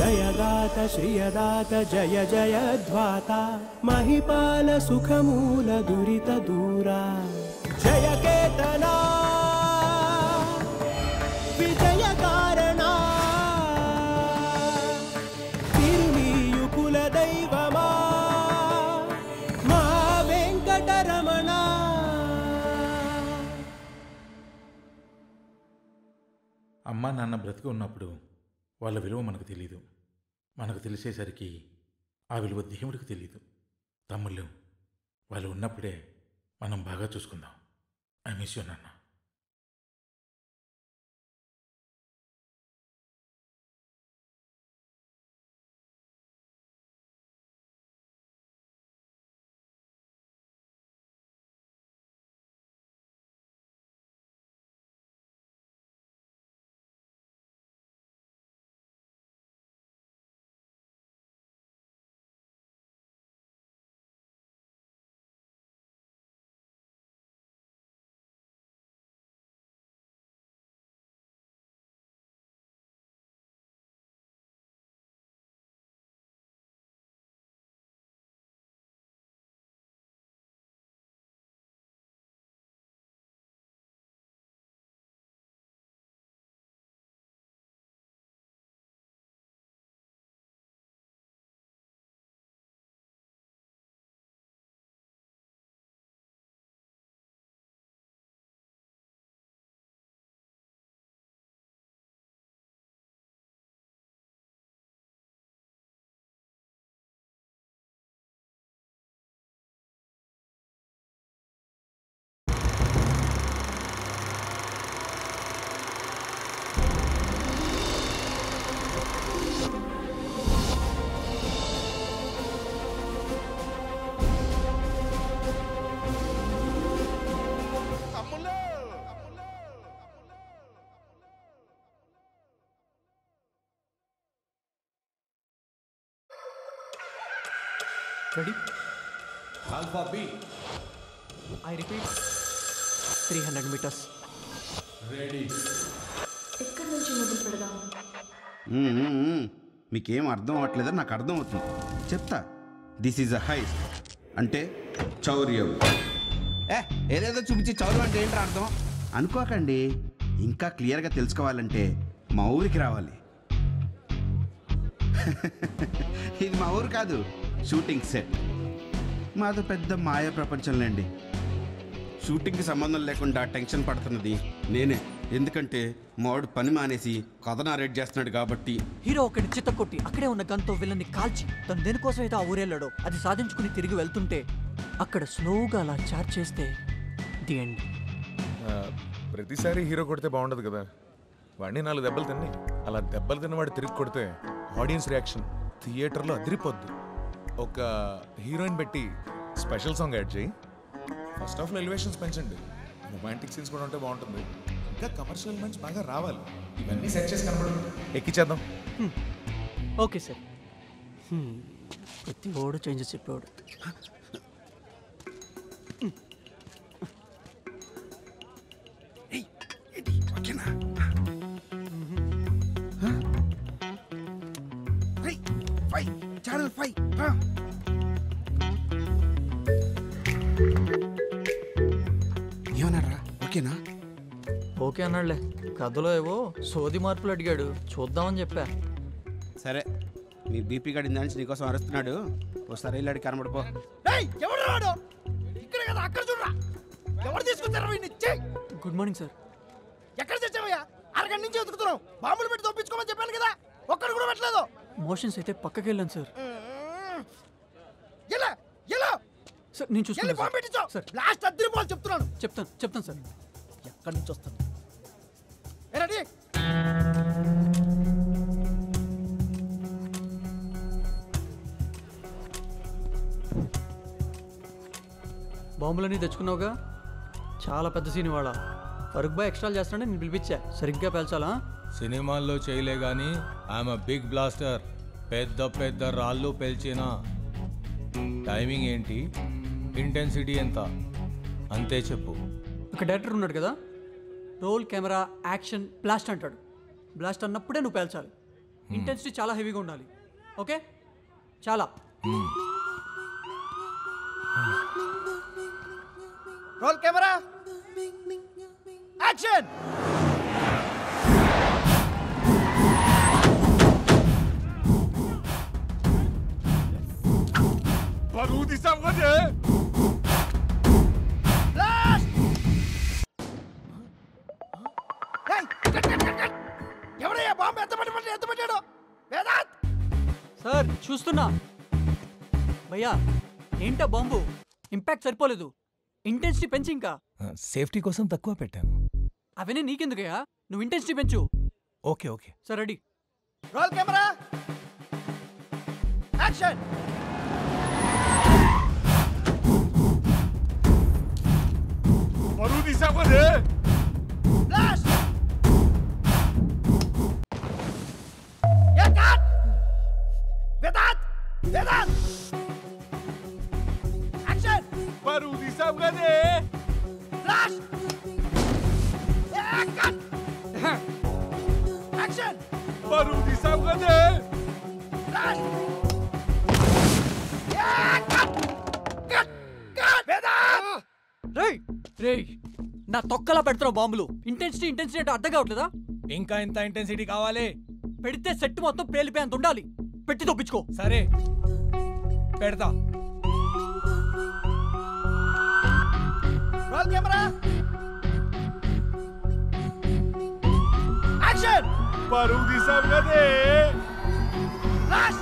जयदात श्रियदात जय जयध्वाता महिपाल सुखमूल दुरित दूरा जय केतना विजय कारणा तिरुनीयु कुल दैवमा मा वेंकटरमणा। అమ్మ నాన్న బ్రతికి ఉన్నప్పుడు వాళ్ళ విలువ మనకు తెలియదు. మనకు తెలిసేసరికి ఆ విలువ దేవుడికి తెలియదు. తమ్ముళ్ళు, వాళ్ళు ఉన్నప్పుడే మనం బాగా చూసుకుందాం. ఐ మిస్ యూ నాన్న. Ready? Alpha B. I repeat, 300 meters. Ready. ఎక్కడి నుంచి మొదలు పెడదాం? మీకేం అర్థం అవ్వట్లేదో నాకు అర్థం అవుతుంది. చెప్తా. దిస్ ఈజ్ అ హైస్ట్ అంటే చౌర్యం. ఏదేదో చూపించి చౌర్యం అంటే ఏంటో అర్థం అనుకోకండి. ఇంకా క్లియర్గా తెలుసుకోవాలంటే మా ఊరికి రావాలి. ఇది మా ఊరు కాదు, షూటింగ్ సెట్. మాది పెద్ద మాయా ప్రపంచంలేండి. షూటింగ్కి సంబంధం లేకుండా టెన్షన్ పడుతున్నది నేనే. ఎందుకంటే మావాడు పని మానేసి కథ నారేట్ చేస్తున్నాడు కాబట్టి. హీరో ఒకటి చిత్త కొట్టి అక్కడే ఉన్న గన్తో విలన్ని కాల్చి తను దేనికోసం అయితే ఆ ఊరెళ్ళాడో అది సాధించుకుని తిరిగి వెళ్తుంటే అక్కడ స్లోగా అలా చార్జ్ చేస్తే ది ఎండ్. ప్రతిసారి హీరో కొడితే బాగుండదు కదా. వాడిని 4 దెబ్బలు తిన్నాయి. అలా దెబ్బలు తిన్నవాడు తిరిగి కొడితే ఆడియన్స్ రియాక్షన్ థియేటర్లో అదిరిపోద్ది. ఒక హీరోయిన్ పెట్టి స్పెషల్ సాంగ్ యాడ్ చేయి. ఫస్ట్ హాఫ్లో ఎలివేషన్స్ పెంచండి. రొమాంటిక్ సీన్స్ కూడా ఉంటే బాగుంటుంది. ఇంకా కమర్షియల్ ఎలిమెంట్స్ బాగా రావాలి. ఇవన్నీ సెట్ చేసి కనపడు ఎక్కిచ్చేద్దాం. Okay sir. ప్రతి ఓడు చేంజెస్ చెప్పేవాడు. ఛానల్ 5 ఏమన్నారా? ఓకేనా? ఓకే అన్నాడులే. కథలో ఏవో సోది మార్పులు అడిగాడు, చూద్దామని చెప్పా. సరే, మీ బీపీ గడి నుంచి నీకోసం అరుస్తున్నాడు. ఒకసారి వెళ్ళాడు కనబడిపో. Good morning sir. ఎక్కడ తెచ్చావయ్యా? అరగంట నుంచి వెతుకుతున్నాం. బాంబులు పెట్టి తప్పించుకోమని చెప్పాను కదా, ఒక్కడు కూడా పెట్టలేదు. మోషన్స్ అయితే పక్కకి వెళ్ళాను సార్. ఎలా ఎలా సార్ నేను చూసుకుంటాను సార్. బ్లాస్ట్ అద్దరిపోవాలి చెప్తున్నాను. చెప్తాను సార్. ఎక్కడి నుంచి వస్తాను? రెడీ? బాంబులన్నీ తెచ్చుకున్నావుగా? చాలా పెద్ద సీన్ ఇవాళ. ఫరూక్ బాయ్ ఎక్స్ట్రా చేస్తానని నేను పిలిపించా. సరిగ్గా పేల్చాలా? సినిమాల్లో చేయలే కానీ ఐఎమ్ బిగ్ బ్లాస్టర్. పెద్ద పెద్ద రాళ్ళు పేల్చిన. టైమింగ్ ఏంటి, ఇంటెన్సిటీ ఎంత, అంతే చెప్పు. ఒక డైరెక్టర్ ఉన్నాడు కదా, రోల్ కెమెరా యాక్షన్ బ్లాస్ట్ అంటాడు. బ్లాస్ట్ అన్నప్పుడే నువ్వు పేల్చాలి. ఇంటెన్సిటీ చాలా హెవీగా ఉండాలి. ఓకే, చాలా. Roll camera action. बारूद ही सब है ఎవరయ్యా బాంబు ఎత్తబడ్డాడు? వేదాంత్ సార్ చూస్తున్నా. భయ్యా ఏంటా బాంబు? ఇంపాక్ట్ సరిపోలేదు, ఇంటెన్సిటీ పెంచి. ఇంకా సేఫ్టీ కోసం తక్కువ పెట్టాను. అవన్నీ నీకెందుకయ్యా, నువ్వు ఇంటెన్సిటీ పెంచు. Okay okay sir ready. Roll camera action. बारूद ही सब है ఫ్లాష్. కట్. వేదాంత్ యాక్షన్. बारूद ही सब है ఫ్లాష్. కట్. యాక్షన్. बारूद ही सब है ఫ్లాష్. కట్. వేదాంత్ రేయ్ నా తొక్కలా పెడుతున్నావు బాంబులు. ఇంటెన్సిటీ అంటే అర్థం కావట్లేదా? ఇంకా ఎంత ఇంటెన్సిటీ కావాలి? పెడితే సెట్ మొత్తం పేలిపోయేంత ఉండాలి. పెట్టి తప్పించుకో. సరే పెడతా. Roll camera action. बारूद ही सब है ఫ్లాష్.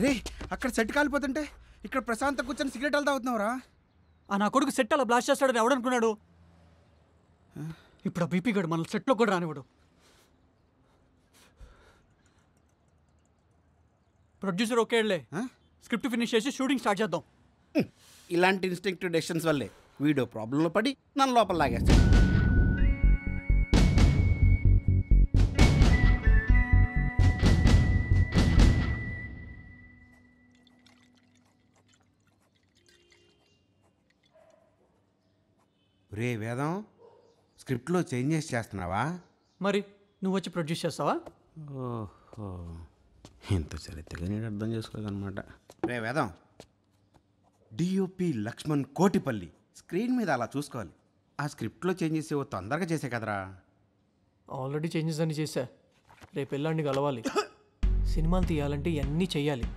రే అక్కడ సెట్ కాలిపోతుంటే ఇక్కడ ప్రశాంత కూర్చొని సిగరెట్ వెళ్తా అవుతున్నావురా. నా కొడుకు సెట్ అలా బ్లాస్ట్ చేస్తాడని ఎవడనుకున్నాడు? ఇప్పుడు ఆ బీపీ గడు మన సెట్లో కూడా రానివాడు. ప్రొడ్యూసర్ ఓకేలే, స్క్రిప్ట్ ఫినిష్ చేసి షూటింగ్ స్టార్ట్ చేద్దాం. ఇలాంటి ఇన్స్టింక్టివ్ డెసిషన్స్ వల్లే వీడియో ప్రాబ్లంలో పడి నన్ను లోపల లాగేస్తాడు. రే వేదం, స్క్రిప్ట్లో చేంజెస్ చేస్తున్నావా? మరి నువ్వు వచ్చి ప్రొడ్యూస్ చేస్తావా? ఓహో, ఇంత చరిత్రగా నేను అర్థం చేసుకోదన్నమాట. రే వేదం, డిఓపి లక్ష్మణ్ కోటిపల్లి స్క్రీన్ మీద అలా చూసుకోవాలి. ఆ స్క్రిప్ట్లో చేంజెస్ ఏవో తొందరగా చేసే కదరా. ఆల్రెడీ చేంజెస్ అన్ని చేశా. రేపు వెళ్ళండి కలవాలి. సినిమాలు తీయాలంటే ఇవన్నీ చెయ్యాలి.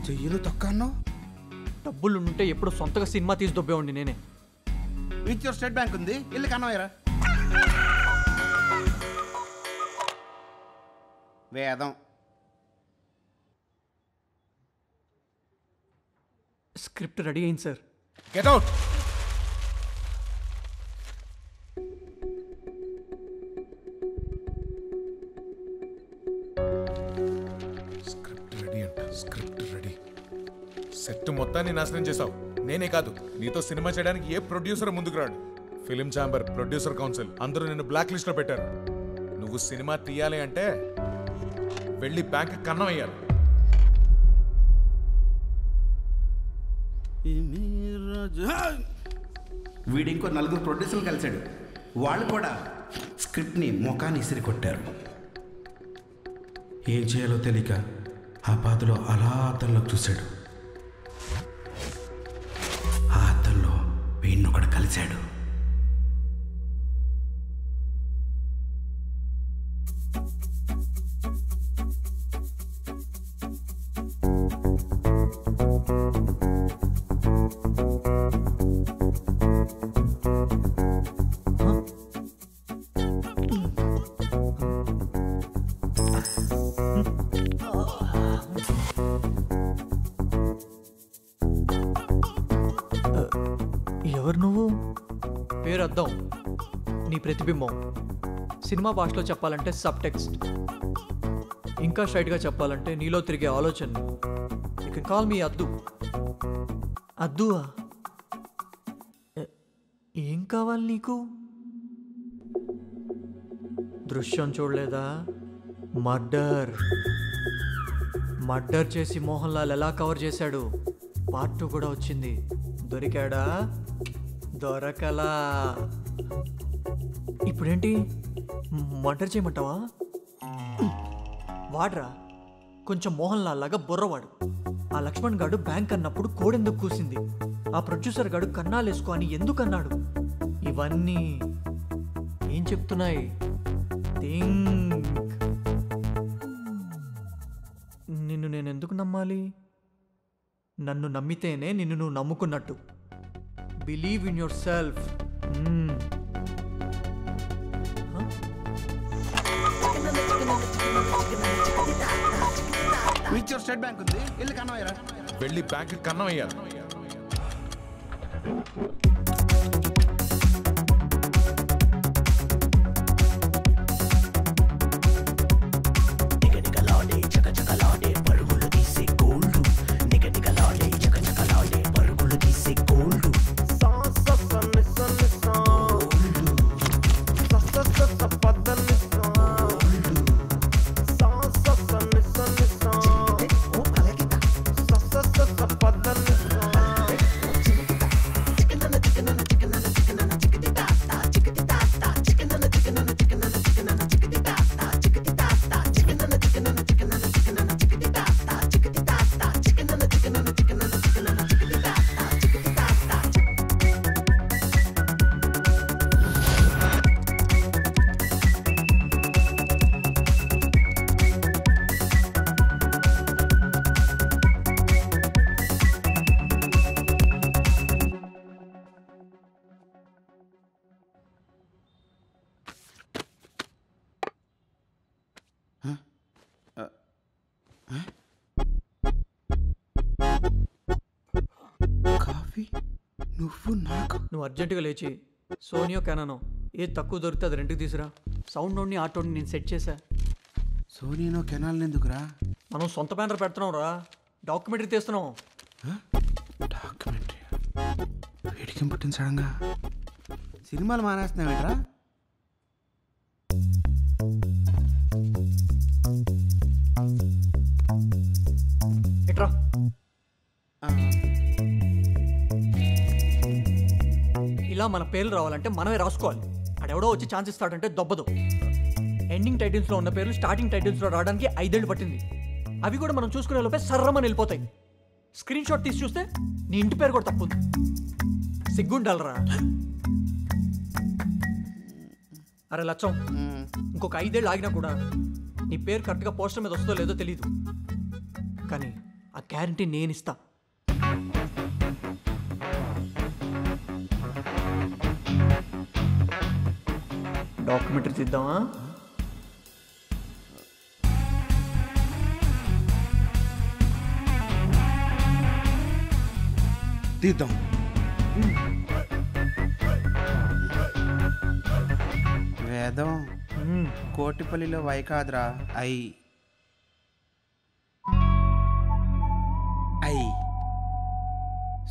చెయ్యను తొక్కన్నో. డబ్బులు ఉంటే ఎప్పుడు సొంతగా సినిమా తీసి దొబ్బేవాడిని నేనే. రీచ్ స్టేట్ బ్యాంక్ ఉంది, ఇల్లు కన్నవయ్యరా. వేదం, స్క్రిప్ట్ రెడీ అయింది sir. Get out. Script ready అంట. Script ready. సెట్ మొత్తాన్ని నాశనం చేసావు. నేనే కాదు, నీతో సినిమా చేయడానికి ఏ ప్రొడ్యూసర్ ముందుకు రాడు. ఫిలిం ఛాంబర్, ప్రొడ్యూసర్ కౌన్సిల్ అందరూ నిన్ను బ్లాక్ లిస్ట్ లో పెట్టారు. నువ్వు సినిమా తీయాలి అంటే వెళ్ళి బ్యాంక్ కన్నం అయ్యారు. వీడు ఇంకో నలుగురు ప్రొడ్యూసర్లు కలిశాడు. వాళ్ళు కూడా స్క్రిప్ట్ని ముఖాన్ని ఇసిరి కొట్టారు. ఏం చేయాలో తెలియక ఆ పాతలో అలా అద్దంలోకి చూశాడు. ఆ అద్దంలో వీడినొకడు కలిశాడు. ఎవరు నువ్వు? పేరు అద్దం, నీ ప్రతిబింబం. సినిమా భాషలో చెప్పాలంటే సబ్ టెక్స్ట్, ఇంకా స్ట్రైట్గా చెప్పాలంటే నీలో తిరిగే ఆలోచన. యూ కెన్ కాల్ మీ అద్దు. అద్దువా? ఏం కావాలి నీకు? దృశ్యం చూడలేదా? మర్డర్ చేసి మోహన్ లాల్ ఎలా కవర్ చేశాడు? పార్ట్ 2 కూడా వచ్చింది. దొరికాడా? దొరకలా. ఇప్పుడేంటి, మర్డర్ చేయమంటావా? వాడ్రా, కొంచెం మోహన్ లాల్ లాగా బుర్రవాడు. ఆ లక్ష్మణ్ గాడు బ్యాంక్ అన్నప్పుడు కోడెందుకు కూసింది? ఆ ప్రొడ్యూసర్ గాడు కన్నాలేసుకో అని ఎందుకు అన్నాడు? ఇవన్నీ ఏం చెప్తున్నాయి? నిన్ను నేను ఎందుకు నమ్మాలి? నన్ను నమ్మితేనే నిన్ను నువ్వు నమ్ముకున్నట్టు. Believe in yourself. State Bank ఉంది, వెళ్ళి కన్నయ్యరా. వెళ్ళి బ్యాంక్ కన్నయ్యా. నువ్వు అర్జెంటుగా లేచి సోనియో కెనానో ఏది తక్కువ దొరికితే అది రెండుకి తీసురా. సౌండ్ నోడ్ని ఆటోని నేను సెట్ చేశా. సోనియో కెనాల్ ఎందుకురా? మనం సొంత బ్యానర్ పెడుతున్నాం రా, డాక్యుమెంటరీ తీస్తున్నాం. డాక్యుమెంటరీ వేడికి పుట్టిన సడన్గా సినిమాలు మానేస్తున్నావేంట్రా? ఎట్రా ఇలా మన పేర్లు రావాలంటే మనమే రాసుకోవాలి. అడెవడో వచ్చి ఛాన్స్ ఇస్తాడంటే దొబ్బదు. ఎండింగ్ టైటిల్స్లో ఉన్న పేర్లు స్టార్టింగ్ టైటిల్స్లో రావడానికి 5 ఏళ్ళు పట్టింది. అవి కూడా మనం చూసుకునే లోపే సర్రమని వెళ్ళిపోతాయి. స్క్రీన్ షాట్ తీసి చూస్తే నీ ఇంటి పేరు కూడా తప్పుంది. సిగ్గుండాలరా. అరే లచ్చం, ఇంకొక 5 ఏళ్ళు ఆగినా కూడా నీ పేరు కరెక్ట్గా పోస్టర్ మీద వస్తుందో లేదో తెలీదు, కానీ ఆ గ్యారంటీ నేను ఇస్తా. డాక్యుమెంటరీ తీద్దామా? తీద్దాం. వేదం కోటిపల్లిలో వై కాదురా, ఐ.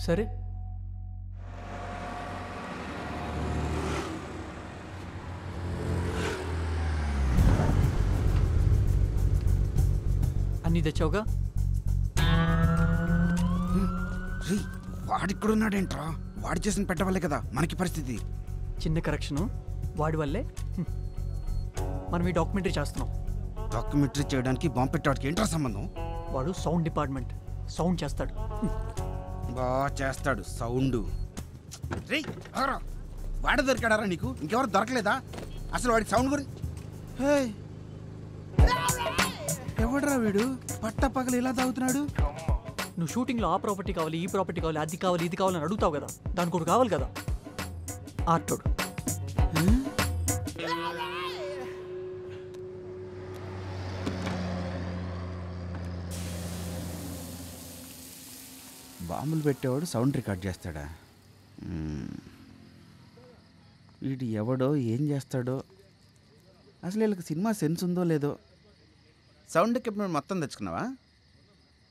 సరే, అన్నీ తెచ్చావుగా? వాడిక్కడున్నాడేంట్రా? వాడు చేసిన పెట్టవల్లే కదా మనకి పరిస్థితి. చిన్న కరెక్షను, వాడి వల్లే మనం ఈ డాక్యుమెంటరీ చేస్తున్నాం. డాక్యుమెంటరీ చేయడానికి బాంబు పెట్టడానికి ఏంట్రా సంబంధం? వాడు సౌండ్ డిపార్ట్మెంట్, సౌండ్ చేస్తాడు. బాగా చేస్తాడు సౌండ్. రే వాడు దొరికాడారా నీకు? ఇంకెవరు దొరకలేదా? అసలు వాడి సౌండ్ గురించి ఎవడరా వీడు? పట్ట పగలు ఇలా తాగుతున్నాడు. నువ్వు షూటింగ్లో ఆ ప్రాపర్టీ కావాలి, ఈ ప్రాపర్టీ కావాలి, అది కావాలి, ఇది కావాలని అడుగుతావు కదా, దానికి ఒకటి కావాలి కదా. ఆర్టోడు బాంబులు పెట్టేవాడు సౌండ్ రికార్డ్ చేస్తాడా? వీడు ఎవడో ఏం చేస్తాడో, అసలు వీళ్ళకి సినిమా సెన్స్ ఉందో లేదో. సౌండ్ ఎక్విప్మెంట్ మొత్తం తెచ్చుకున్నావా?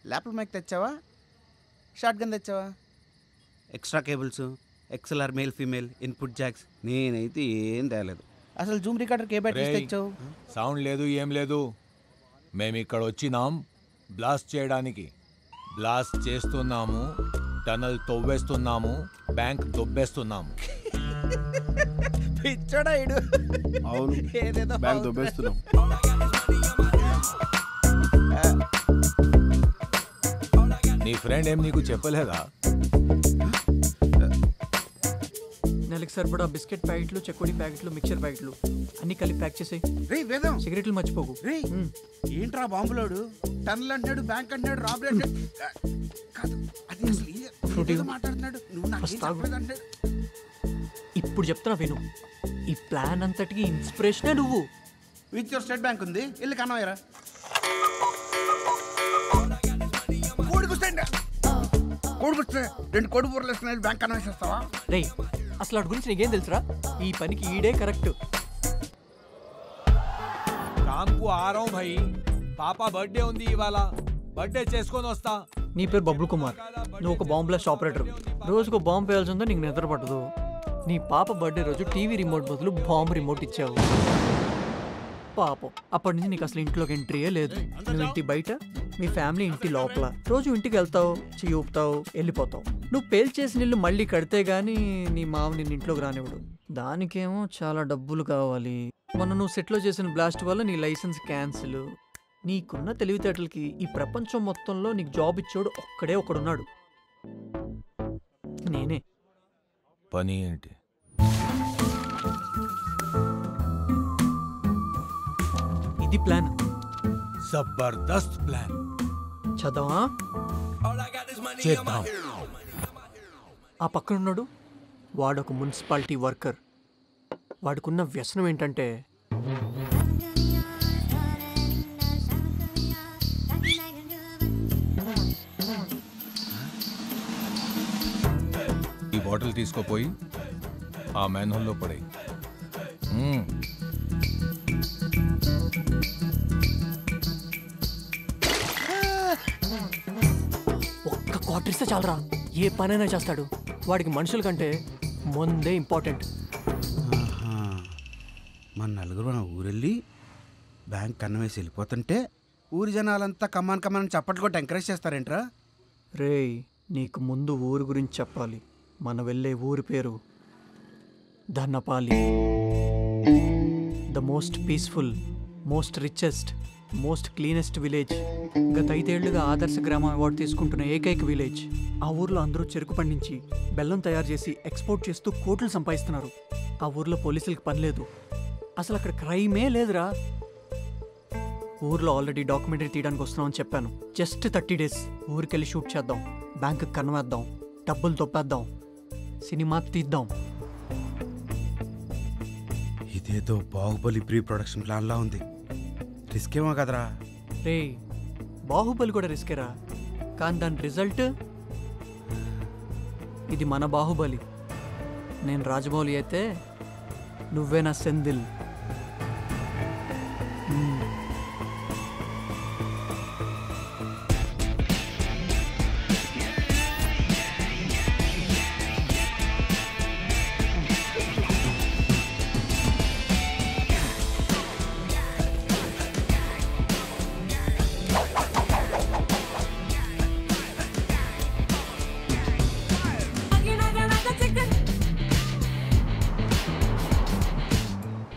ల్యాప్టాప్ మైక్ తెచ్చావా? షార్ట్ గన్ తెచ్చావా? Extra cables, XLR male female, input jacks. నేనైతే ఏం తేలేదు. అసలు జూమ్ రికార్డర్కి ఏ బ్యాటరీస్ తెచ్చావు? సౌండ్ లేదు, ఏం లేదు. మేము ఇక్కడ వచ్చినాం బ్లాస్ట్ చేయడానికి. బ్లాస్ట్ చేస్తున్నాము, టనల్ తవ్వేస్తున్నాము, బ్యాంక్ దొబ్బేస్తున్నాము. పిచ్చోడా ఇడు. అవును, ఏదేదో బ్యాంక్ దొబ్బేస్తున్నాం. నీ ఫ్రెండ్ ఏం నీకు చెప్పలేదా? నెలకి సరిపడా బిస్కెట్ ప్యాకెట్లు, చెకోడి ప్యాకెట్లు, మిక్చర్ ప్యాకెట్లు అన్ని కలిపి ప్యాక్ చేసేయి. రే వేదం, సిగరెట్లు మర్చిపోకు. రే ఏంట్రా బాంబులోడు? టన్నులు అంటాడు, బ్యాంక్ అంటాడు, రాబరీ అంటాడు. కాదు, అది అసలు ఏదో మాట్లాడుతున్నాడు. నువ్వు నాకు చెప్పలేదంటాడు. ఇప్పుడు చెప్తున్నా విను. ఈ ప్లాన్ అంతటికి ఇన్స్పిరేషనే నువ్వు. విత్ యువర్ స్టేట్ బ్యాంక్ ఉంది, ఇల్లు కనవయ్యరా. కోడికొస్తే 2 కోడి బూరలు వేసుకుని బ్యాంక్ కనవేసేస్తావా? రే అసలు వాటి గురించి నీకేం తెలుసురా? ఈ పనికి ఈడే కరెక్ట్. రామ్కు ఆరాం భయ్, పాప బర్త్డే ఉంది ఇవాళ, బర్త్డే చేసుకొని వస్తా. నీ పేరు బబ్లు కుమార్, నువ్వు ఒక బాంబ్ బ్లాస్ట్ ఆపరేటర్. రోజుకు బాంబు వేయాల్సి ఉందో నీకు నిద్ర పట్టదు. నీ పాప బర్త్డే రోజు టీవీ రిమోట్ బదులు బాంబు రిమోట్ ఇచ్చావు. పాపం అప్పటి నుంచి నీకు అసలు ఇంట్లోకి ఎంట్రీయే లేదు. నువ్వు ఇంటి బయట, మీ ఫ్యామిలీ ఇంటి లోపల. రోజు ఇంటికి వెళ్తావు, చెయ్యి ఊపుతావు, వెళ్ళిపోతావు. నువ్వు పేల్చేసిన ఇల్లు మళ్ళీ కడితే గానీ నీ మామ నిన్ను ఇంట్లోకి రానివ్వడు. దానికేమో చాలా డబ్బులు కావాలి. మొన్న నువ్వు సెట్లో చేసిన బ్లాస్ట్ వల్ల నీ లైసెన్స్ క్యాన్సిల్. నీకున్న తెలివితేటలకి ఈ ప్రపంచం మొత్తంలో నీకు జాబ్ ఇచ్చాడు ఒక్కడే ఒకడున్నాడు, నేనే. పని ఏంటి? ఇది ప్లాన్. జబర్దస్త్ ప్లాన్. చదవా? చేద్దాం. ఆ పక్కన ఉన్నాడు, వాడొక మున్సిపాలిటీ వర్కర్. వాడికున్న వ్యసనం ఏంటంటే ఈ బాటిల్ తీసుకోపోయి ఆ మ్యాన్హోల్లో పడే. ఒక్క క్వార్టర్ ఇస్తే చాలరా, ఏ పనైనా చేస్తాడు. వాడికి మనుషుల కంటే ముందే ఇంపార్టెంట్. మన నలుగురు మన ఊరెళ్ళి బ్యాంక్ కన్నవేసి వెళ్ళిపోతుంటే ఊరి జనాలంతా కమాన్ కమాన్ చప్పట్లు కొట్టి ఎంకరేజ్ చేస్తారేంట్రా? రేయ్, నీకు ముందు ఊరి గురించి చెప్పాలి. మన వెళ్ళే ఊరి పేరు Dhannapali. The most peaceful, most richest, most cleanest village. గత 5 ఏళ్లుగా ఆదర్శ గ్రామం అవార్డు తీసుకుంటున్న ఏకైక విలేజ్. ఆ ఊర్లో అందరూ చెరుకు పండించి బెల్లం తయారు చేసి ఎక్స్పోర్ట్ చేస్తూ కోట్లు సంపాదిస్తున్నారు. ఆ ఊర్లో పోలీసులకి పని లేదు, అసలు అక్కడ క్రైమే లేదురా. ఊర్లో ఆల్రెడీ డాక్యుమెంటరీ తీయడానికి వస్తున్నామని చెప్పాను. జస్ట్ 30 days ఊరికెళ్ళి షూట్ చేద్దాం, బ్యాంకుకి కన్వేద్దాం, డబ్బులు తొప్పేద్దాం, సినిమా తీద్దాం. ఇదేదో బాహుబలి ప్రీ ప్రొడక్షన్ ప్లాన్లా ఉంది. రిస్క్ ఏమో కదరా? రే, బాహుబలి కూడా రిస్కేరా, కానీ దాని రిజల్ట్ ఇది మన బాహుబలి. నేను రాజమౌళి అయితే నువ్వే నా సెందిల్.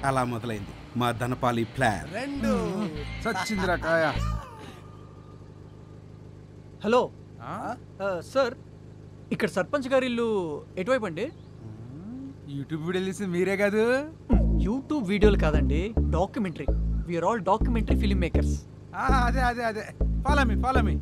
అలా మొదలైంది మా ధనపాలి ప్లాన్. సచ్చిందిరా కాయ. హలో సార్, ఇక్కడ సర్పంచ్ గారి ఇల్లు ఎటువైపు అండి? యూట్యూబ్ వీడియోలు తీసి మీరే కాదు. యూట్యూబ్ వీడియోలు కాదండి, documentary. We're all documentary film makers. అదే అదే అదే, ఫాలో మీ ఫాలో మీ.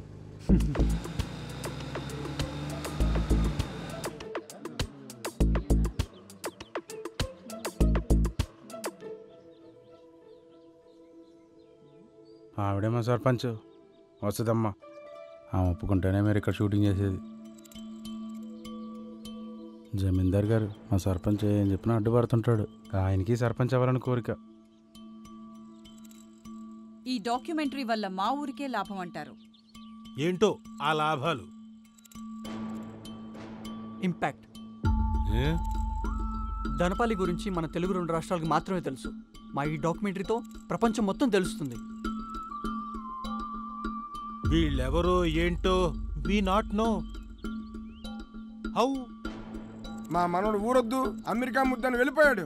ఆవిడేమో సర్పంచ్ వస్తుందమ్మా, ఆమె ఒప్పుకుంటేనే మీరు ఇక్కడ షూటింగ్ చేసేది. జమీందార్ గారు మా సర్పంచ్ ఏం చెప్పినా అడ్డుపడుతుంటాడు. ఆయనకి సర్పంచ్ అవ్వాలని కోరిక. ఈ డాక్యుమెంటరీ వల్ల మా ఊరికే లాభం అంటారు. ఏంటో ఆ లాభాలు? ఇంపాక్ట్. ధనపాలి గురించి మన తెలుగు 2 రాష్ట్రాలకు మాత్రమే తెలుసు. మా ఈ డాక్యుమెంటరీతో ప్రపంచం మొత్తం తెలుస్తుంది. వీళ్ళెవరో ఏంటో వి నాట్ నో. హౌ? మా మనోడు ఊరొద్దు అమెరికా ముద్దని వెళ్ళిపోయాడు.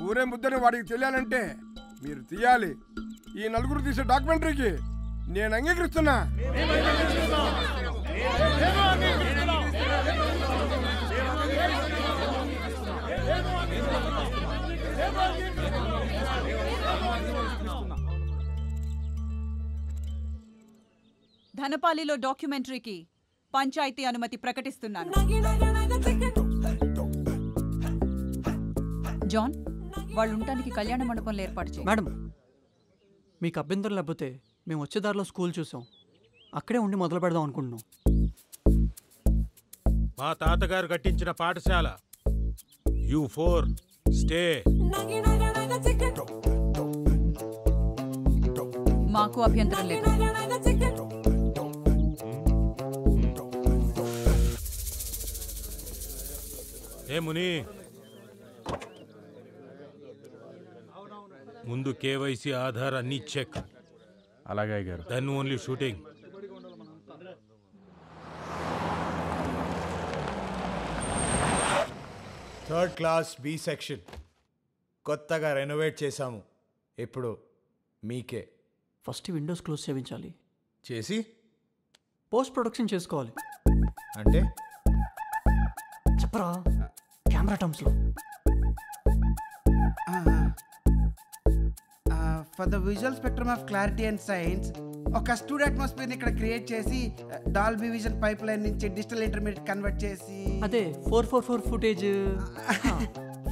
ఊరే ముద్దని వాడికి తెలియాలంటే మీరు తీయాలి. ఈ నలుగురు తీసే డాక్యుమెంటరీకి నేను అంగీకరిస్తున్నా. ధనపాలిలో డాక్యుమెంటరీకి పంచాయతీ అనుమతి ప్రకటిస్తున్నాను. జాన్, వాళ్ళు ఉండటానికి కళ్యాణ మండపంలో ఏర్పాటు చేయి. మేడం, మీకు అభ్యంతరం లేకపోతే మేము వచ్చే దారిలో స్కూల్ చూసాం, అక్కడే ఉండి మొదలు పెడదాం అనుకుంటున్నాం. మా తాతగారు కట్టించిన పాఠశాల. U4 stay. మాకు అభ్యంతరం లేదు. ఏ ముని, ముందు కేవైసీ ఆధార్ అన్ని చెక్. అలాగే గారు. Then only shooting. Third class B section కొత్తగా రెనోవేట్ చేశాము. ఇప్పుడు మీకే. ఫస్ట్ విండోస్ క్లోజ్ చేయించాలి. చేసి పోస్ట్ ప్రొడక్షన్ చేసుకోవాలి. అంటే చెప్పరా కెమెరా టర్మ్స్లో. For the visual spectrum of clarity and science ఒక స్టూడియో అట్మాస్ఫియర్ని ఇక్కడ క్రియేట్ చేసి డాల్బీ విజన్ పైప్ లైన్ నుంచి డిజిటల్ ఇంటర్మీడియట్ కన్వర్ట్ చేసి అదే 4:4:4 ఫుటేజ్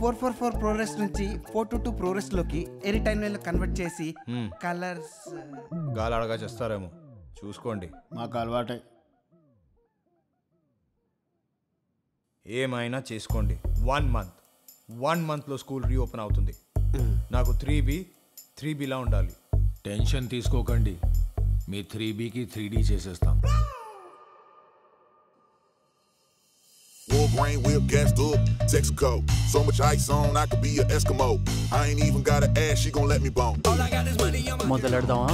4:4:4 ప్రోగ్రెస్ నుంచి 4:2:2 ప్రోగ్రెస్లోకి ఎనీ టైం లైన్లో కన్వర్ట్ చేసి కలర్స్ గాలాడగా చేస్తారేమో చూసుకోండి. మాకు అలవాటే. ఏమైనా చేసుకోండి. 1 మంత్లో స్కూల్ రీఓపెన్ అవుతుంది. నాకు 3Bలా ఉండాలి. టెన్షన్ తీసుకోకండి, మీ 3Bకి 3D చేసేస్తాం. War brain whip gassed up, Texaco. So much ice on, I could be an Eskimo. I ain't even gotta ask, she gon' let me bone. మొదలెడదామా?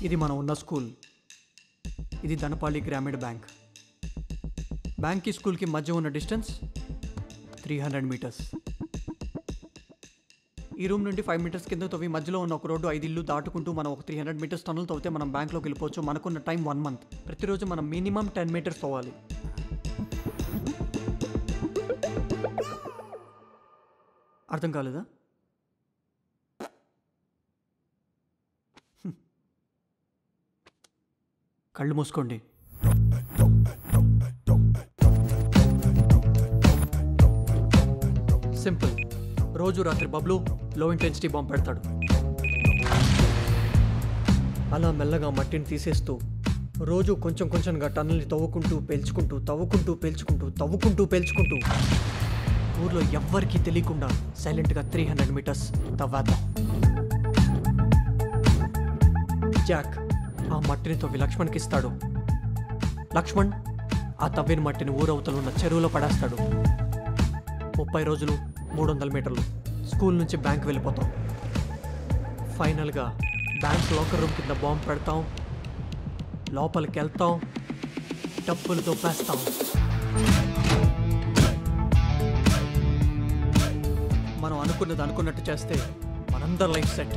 ఇది మనం ఉన్న స్కూల్. ఇది ధనపాలి గ్రామీణ బ్యాంక్. బ్యాంక్కి స్కూల్కి మధ్య ఉన్న డిస్టెన్స్ 300 మీటర్స్. ఈ రూమ్ నుండి 5 మీటర్స్ కింద తవ్వి మధ్యలో ఉన్న ఒక రోడ్డు 5 ఇల్లు దాటుకుంటూ మనం ఒక 300 మీటర్స్ టన్నులు తవ్వితే మనం బ్యాంక్లోకి వెళ్ళిపోవచ్చు. మనకున్న టైం 1 మంత్. ప్రతిరోజు మనం మినిమం 10 మీటర్స్ తవ్వాలి. అర్థం కాలేదా? కళ్ళు మూసుకోండి. సింపుల్. రోజు రాత్రి బబ్లు లో ఇంటెన్సిటీ బాంబ్ పెడతాడు. అలా మెల్లగా మట్టిని తీసేస్తూ రోజు కొంచెం కొంచెంగా టన్నుల్ని తవ్వుకుంటూ పేల్చుకుంటూ తవ్వుకుంటూ పేల్చుకుంటూ తవ్వుకుంటూ పేల్చుకుంటూ ఊర్లో ఎవ్వరికీ తెలియకుండా సైలెంట్గా 300 మీటర్స్ తవ్వేద్దాం. జాక్ ఆ మట్టిని తవ్వి లక్ష్మణ్కి ఇస్తాడు. లక్ష్మణ్ ఆ తవ్విన మట్టిని ఊరవతలు ఉన్న చెరువులో పడేస్తాడు. 30 రోజులు 300 మీటర్లు స్కూల్ నుంచి బ్యాంక్ వెళ్ళిపోతాం. ఫైనల్గా బ్యాంక్ లాకర్ రూమ్ కింద బాంబు పెడతాం. లోపలికి వెళ్తాం, డబ్బులు దొబ్బేస్తాం. మనం అనుకున్నది అనుకున్నట్టు చేస్తే మనందరి లైఫ్ సెట్.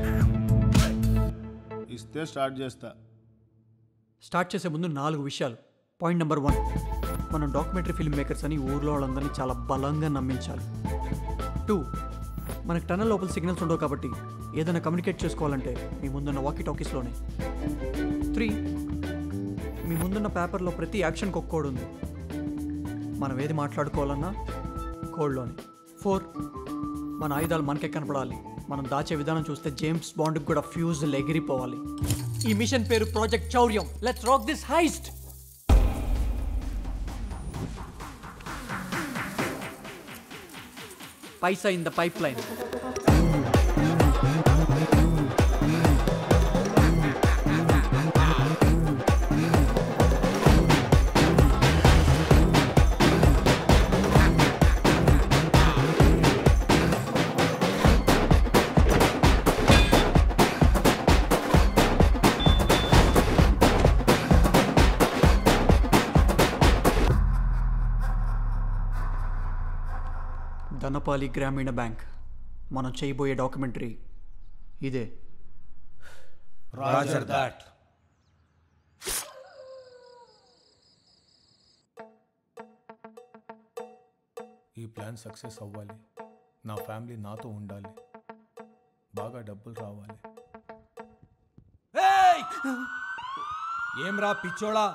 ఇస్తే స్టార్ట్ చేస్తా. స్టార్ట్ చేసే ముందు 4 విషయాలు. పాయింట్ నెంబర్ 1, మనం డాక్యుమెంటరీ ఫిల్మ్ మేకర్స్ అని ఊర్లో వాళ్ళందరినీ చాలా బలంగా నమ్మించాలి. 2, మనకు టనల్ లోపల సిగ్నల్స్ ఉండవు కాబట్టి ఏదైనా కమ్యూనికేట్ చేసుకోవాలంటే మీ ముందున్న వాకీ టాకీస్లోనే. 3, మీ ముందున్న పేపర్లో ప్రతి యాక్షన్కి ఒక కోడ్ ఉంది. మనం ఏది మాట్లాడుకోవాలన్నా కోడ్లోనే. 4, మన ఆయుధాలు మనకే కనపడాలి. మనం దాచే విధానం చూస్తే జేమ్స్ బాండ్కి కూడా ఫ్యూజులు ఎగిరిపోవాలి. ఈ మిషన్ పేరు ప్రాజెక్ట్ చౌర్యం. Let's rock this heist. Paisa in the pipeline. Dhanapali Grameena Bank. మనం చేయబోయే డాక్యుమెంటరీ ఇదే. Roger that. ఈ ప్లాన్ సక్సెస్ అవ్వాలి. నా ఫ్యామిలీ నాతో ఉండాలి. బాగా డబ్బులు రావాలి. ఏం రా పిచ్చోడా,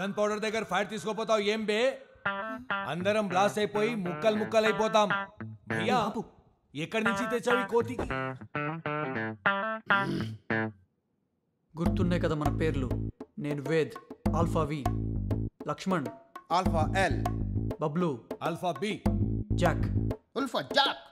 గన్ పౌడర్ దగ్గర ఫైర్ తీసుకోపోతావు ఏం బే? అందరం బ్లాస్ట్ అయిపోయి ముక్కలు ముక్కలు అయిపోతాం. భయ్యా ఎక్కడి నుంచి తెచ్చావు ఈ కోతికి? గుర్తున్నాయి కదా మన పేర్లు. నేను Ved, alpha V. Lakshman, alpha L. Bablu, alpha B. Jack, alpha Jack.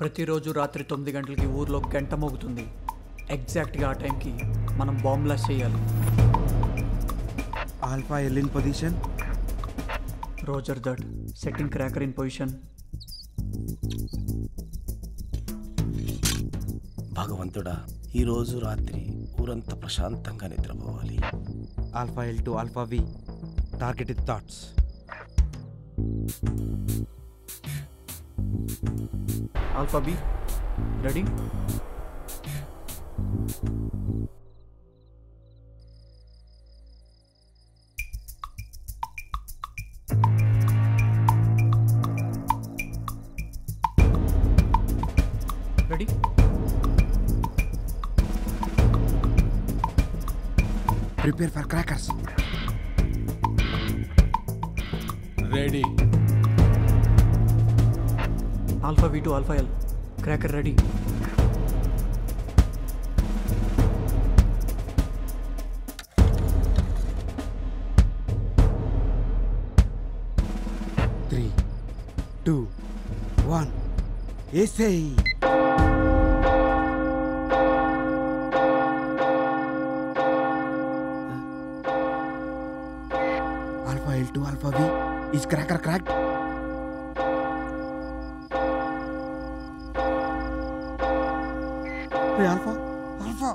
ప్రతిరోజు రాత్రి 9 గంటలకి ఊర్లో గంట మోగుతుంది. ఎగ్జాక్ట్గా ఆ టైంకి మనం బాంబ్ బ్లాస్ట్ చేయాలి. Alpha L in position. Roger that. Setting cracker in position. భగవంతుడా, ఈరోజు రాత్రి ఊరంతా ప్రశాంతంగా నిద్రపోవాలి. Alpha L to alpha V. Target in thoughts. Alpha B ready. Ready. Prepare for crackers. Ready. Alpha V to alpha L. Cracker ready. Three, 2, 1. ఏసేయ్. Alpha L to alpha V. Is cracker cracked? రే alpha, alpha,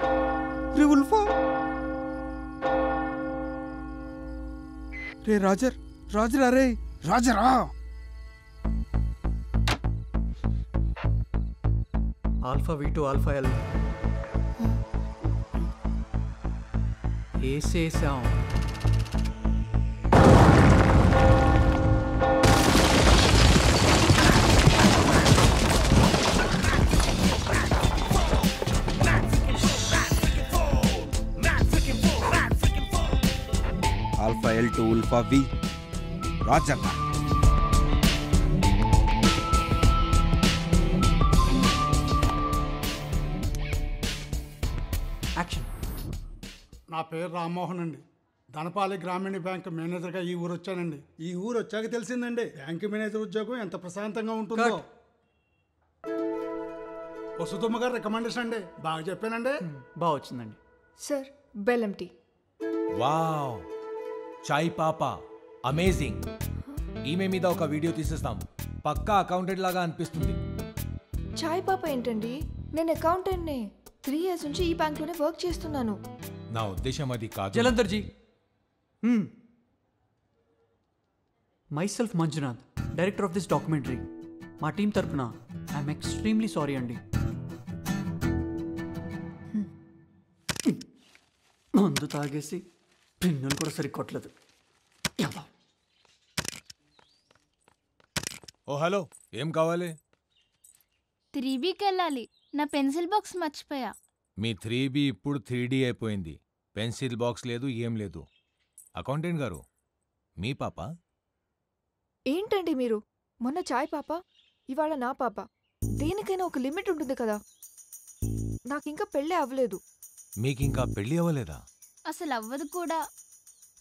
రే alpha, రే Roger, Roger, అరే రాజరా. Alpha V to alpha L. వేసేసాం. Alpha L to alpha V. Roger. Action. నా పేరు రామ్మోహన్ అండి. ధనపాలి గ్రామీణ బ్యాంక్ మేనేజర్గా ఈ ఊరు వచ్చానండి. ఈ ఊరు వచ్చాక తెలిసిందండి బ్యాంక్ మేనేజర్ ఉద్యోగం ఎంత ప్రశాంతంగా ఉంటుందో. వసుతుమ్మ గారు రికమెండేషన్ అండి. బాగా చెప్పానండి. బాగా వచ్చిందండి. సార్ బెల్లం టీ. వావ్, చాయ్ పాపా అమేజింగ్. ఈమె మీద ఒక వీడియో తీసేస్తాం. పక్కా అకౌంటెంట్ లాగా అనిపిస్తుంది. చాయ్ పాప ఏంటండి? నేను అకౌంటెంట్నే. 3 years నుంచి ఈ బ్యాంక్లోనే వర్క్ చేస్తున్నాను. నా ఉద్దేశం అది కాదు. Jalandhar ji. Myself Manjunath, director of this documentary. మా టీం తరఫున ఐఎమ్ ఎక్స్ట్రీమ్లీ సారీ అండి. మందు తాగేసి పిన్నులు కూడా సరికొట్టలేదు. ఓ హలో, ఏం కావాలి? 3Bకి వెళ్ళాలి. నా పెన్సిల్ బాక్స్ మర్చిపోయా. మీ 3B ఇప్పుడు 3D అయిపోయింది. పెన్సిల్ బాక్స్ లేదు, ఏం లేదు. అకౌంటెంట్ గారు, మీ పాప? ఏంటండి మీరు? మొన్న చాయ్ పాప, ఇవాళ నా పాప. దేనికైనా ఒక లిమిట్ ఉంటుంది కదా. నాకింకా పెళ్ళే అవ్వలేదు. మీకింకా పెళ్ళి అవ్వలేదా? అసలు అవ్వదు కూడా.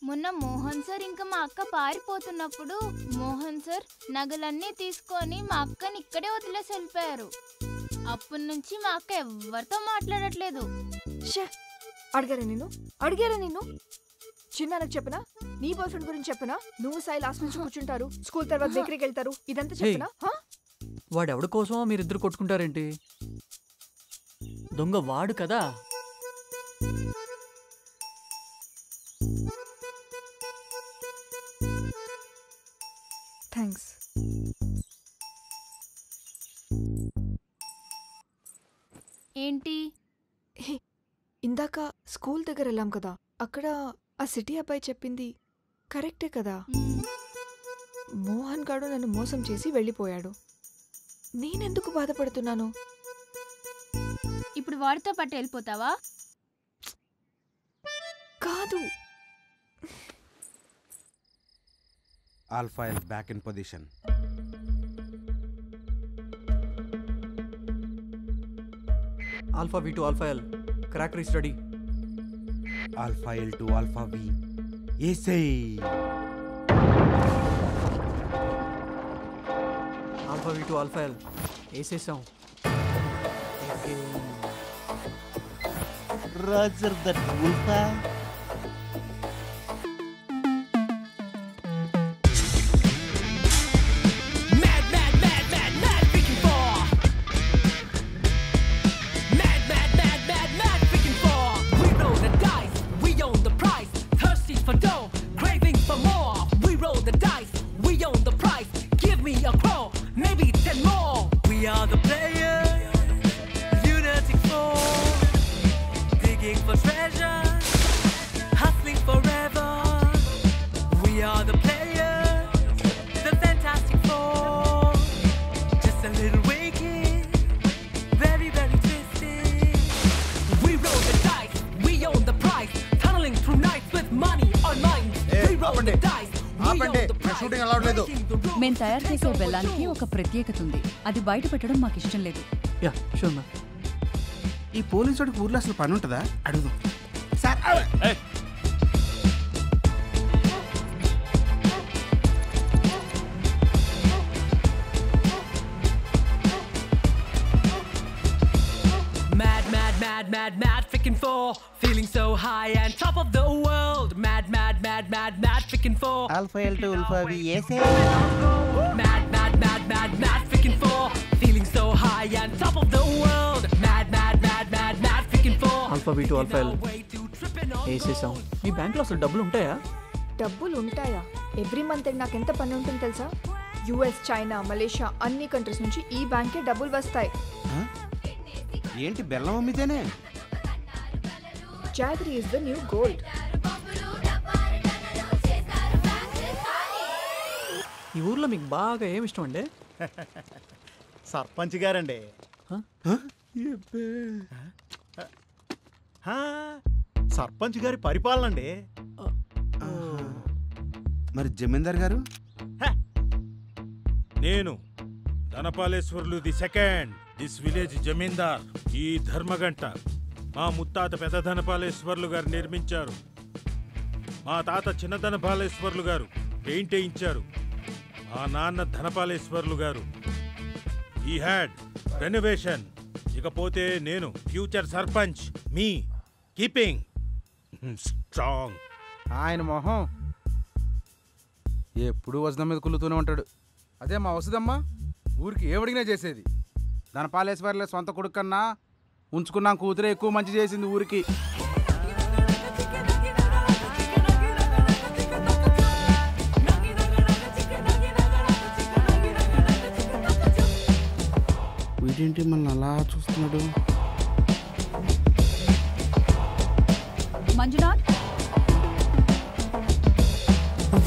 మొన్న మోహన్ సార్ ఇంకా మా అక్క పారిపోతున్నప్పుడు మోహన్ సార్ నగలన్నీ తీసుకొని మా అక్కని ఇక్కడే వదిలేసి వెళ్ళిపోయారు. అప్పటి నుంచి మా అక్క ఎవరితో మాట్లాడట్లేదు. అడిగారా నిన్ను? చిన్నకు చెప్పనా? నీ బాయ్ ఫ్రెండ్ గురించి చెప్పనా? నువ్వు సాయి లాస్ట్ నుంచి కూర్చుంటారు, స్కూల్ తర్వాత బేకరీకి వెళ్తారు, ఇదంతా చెప్పనా? వాడెవడి కోసమో మీరిద్దరు కొట్టుకుంటారేంటి? దొంగ వాడు కదా. థ్యాంక్స్. ఏంటి? ఇందాక స్కూల్ దగ్గర వెళ్ళాం కదా, అక్కడ ఆ సిటీ అబ్బాయి చెప్పింది కరెక్టే కదా. మోహన్ గాడు నన్ను మోసం చేసి వెళ్ళిపోయాడు. నేనెందుకు బాధపడుతున్నాను? ఇప్పుడు వాడితో పాటు వెళ్ళిపోతావా? కాదు. Alpha L back in position. Alpha V to Alpha L. Cracker is ready. Alpha L to Alpha V. Essay. Alpha V to Alpha L. Essay sound. Roger that, Wolfa. మేము తయారు చేసే బెల్లానికి ఒక ప్రత్యేకత ఉంది. అది బయట పెట్టడం మాకు ఇష్టం లేదు. ఈ పోలీసు వాడికి ఊర్లో అసలు పని ఉంటుందా? అడుగుదాం sir. Mad, freaking four, feeling so high and top of the world. Mad, freaking four. Alpha L to Alpha V, yes. Mad, freaking four, feeling so high and top of the world. Mad, freaking four. Alpha V to Alpha L. Essay sound. మీ బ్యాంక్లో అసలు డబ్బులు ఉంటాయా? డబ్బులు ఉంటాయా? Every month నాకు ఎంత పని ఉంటుంది తెలుసా? US, చైనా, మలేషియా అన్ని కంట్రీస్ నుంచి ఈ బ్యాంకే డబ్బులు వస్తాయి. ఏంటి బెల్లం అమ్మితేనే? Jaggery is the new gold. ఈ ఊర్లో మీకు బాగా ఏమి ఇష్టం అండి? సర్పంచ్ గారండి. సర్పంచ్ గారి పరిపాలన అండి. మరి జమీందార్ గారు? నేను ధనపాలేశ్వర్లు ది సెకండ్, దిస్ విలేజ్ జమీందార్. ఈ ధర్మగంట మా ముత్తాత పెద్ద ధనపాలేశ్వర్లు గారు నిర్మించారు. మా తాత చిన్న ధనపాలేశ్వర్లు గారు పెయింట్ వేయించారు. మా నాన్న ధనపాలేశ్వర్లు గారు ఈ హ్యాడ్ రెనోవేషన్. ఇకపోతే నేను ఫ్యూచర్ సర్పంచ్, మీ కీపింగ్ స్ట్రాంగ్. ఆయన మొహం ఎప్పుడు వసదం మీద కుళ్ళుతూనే ఉంటాడు. అదే మా వసదమ్మ ఊరికి ఏమడిగినా చేసేది. ధనపాలేశ్వర్ల సొంత కొడుకు కన్నా ఉంచుకున్నాం కూతురే ఎక్కువ మంచి చేసింది ఊరికి. వీడేంటి మళ్ళీ అలా చూస్తున్నాడు? Manjunath,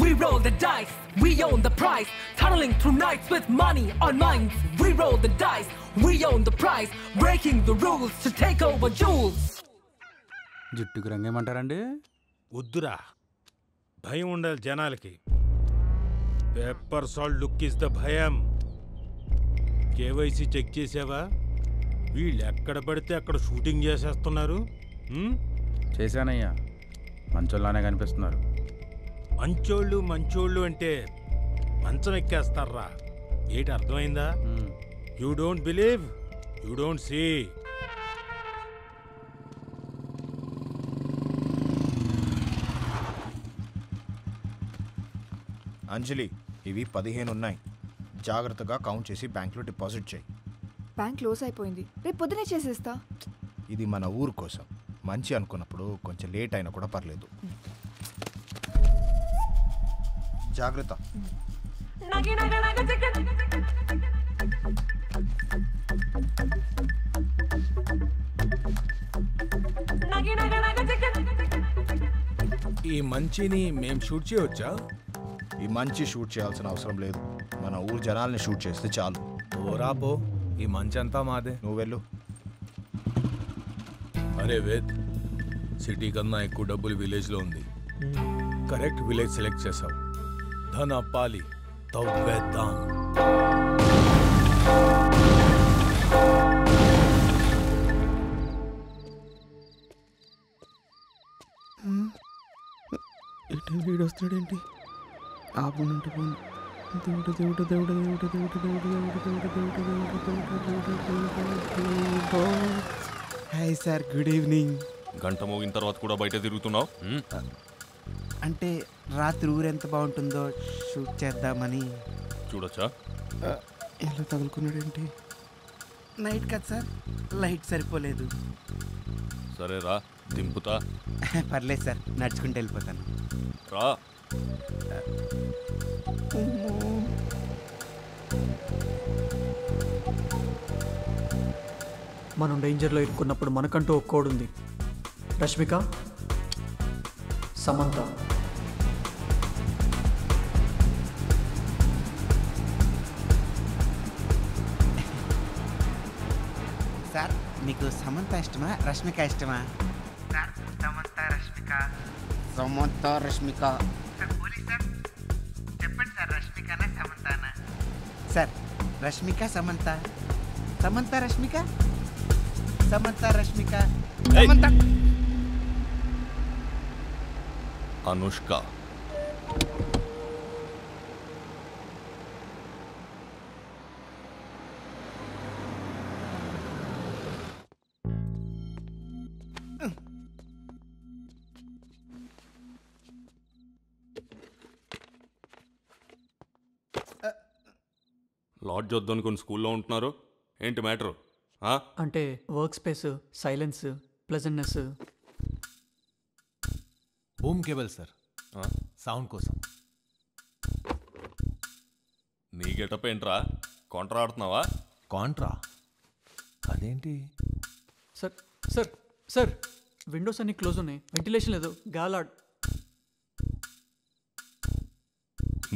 We roll the dice, we own the prize. Tunneling through nights with money on minds. We roll the dice, we own the prize. Breaking the rules to take over jewels. జుట్టుకు రంగేమంటారండి? వద్దురా, భయం ఉండాలి జనాలకి. Paper salt look is the భయం. KYC check చేసావా? వీళ్ళు ఎక్కడ పడితే అక్కడ షూటింగ్ చేసేస్తున్నారు. చేశానయ్యా, మంచోళ్ళనే కనిపిస్తున్నారు. మంచోళ్ళు అంటే మంచం ఎక్కేస్తారా? ఏంటి అర్థమైందా? You don't believe, you don't see. Anjali, ఇవి 15 ఉన్నాయి. జాగ్రత్తగా కౌంట్ చేసి బ్యాంక్లో డిపాజిట్ చేయి. బ్యాంక్ క్లోజ్ అయిపోయింది, రేపు పొద్దునే చేసేస్తా. ఇది మన ఊరు కోసం మంచి అనుకున్నప్పుడు కొంచెం లేట్ అయినా కూడా పర్లేదు. జాగ్రత్త. ఈ మంచిని మేం షూట్ చేయవచ్చా? ఈ మంచి షూట్ చేయాల్సిన అవసరం లేదు, మన ఊరు జనాల్ని షూట్ చేస్తే చాలు. ఓరాపో, ఈ మంచి అంతా మాదే. నువ్వు వెళ్ళు. అరే వేద్, సిటీ కన్నా ఎక్కువ డబ్బులు విలేజ్లో ఉంది. కరెక్ట్ విలేజ్ సెలెక్ట్ చేసావు. ధన పాలి తవ్వేద్దాం. వీడు వస్తాడేంటి? ఆపునంటే పోను. దేవుడు దేవుడు దేవుడు దేవుడు దేవుడు దేవుడు దేవుడు దేవుడు దేవుడు దేవుడు దేవుడు. Hi sir, good evening. గంట మోగిన తర్వాత కూడా బయట తిరుగుతున్నావు? అంటే రాత్రి ఊరెంత బాగుంటుందో షూట్ చేద్దామని. చూడొచ్చా? ఎలా తగులుకున్నాడేంటి? నైట్ కదా సార్, లైట్ సరిపోలేదు. సరే రా, దింపుతా. పర్లేదు సార్, నడుచుకుంటూ వెళ్ళిపోతాను. రా. మనం డేంజర్లో ఇరుక్కున్నప్పుడు మనకంటూ ఒక కోడ్ ఉంది. రష్మిక, సమంత. సార్, మీకు సమంత ఇష్టమా రష్మిక ఇష్టమా? Sir, Samantha Rashmika. Samantha Rashmika. Sir, police sir, చెప్పండి సార్, రష్మికనా సమంతనా? సార్, రష్మిక సమంత. సమంత రష్మిక. సమంత రష్మిక. సమంత. అనుష్క. లాడ్జ్ వద్దనుకుని స్కూల్లో ఉంటున్నారు ఏంటి మ్యాటరు? అంటే work space, silence, pleasantness. Home cable sir, sound కోసం. నీ గెటప్ ఏంట్రా? కాంట్రా ఆడుతున్నావా? కాంట్రా? అదేంటి సార్? సార్ సార్, విండోస్ అన్ని క్లోజ్ ఉన్నాయి, వెంటిలేషన్ లేదు, గాలాడ్.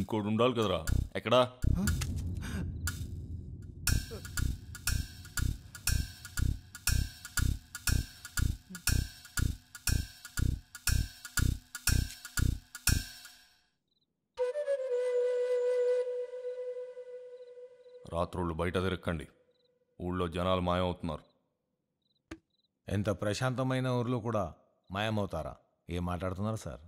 ఇంకోటి ఉండాలి కదరా, ఎక్కడా? రాత్రుళ్ళు బయట తిరక్కండి, ఊళ్ళో జనాలు మాయమవుతున్నారు. ఎంత ప్రశాంతమైన ఊర్లో కూడా మాయమవుతారా? ఏం మాట్లాడుతున్నారు సార్?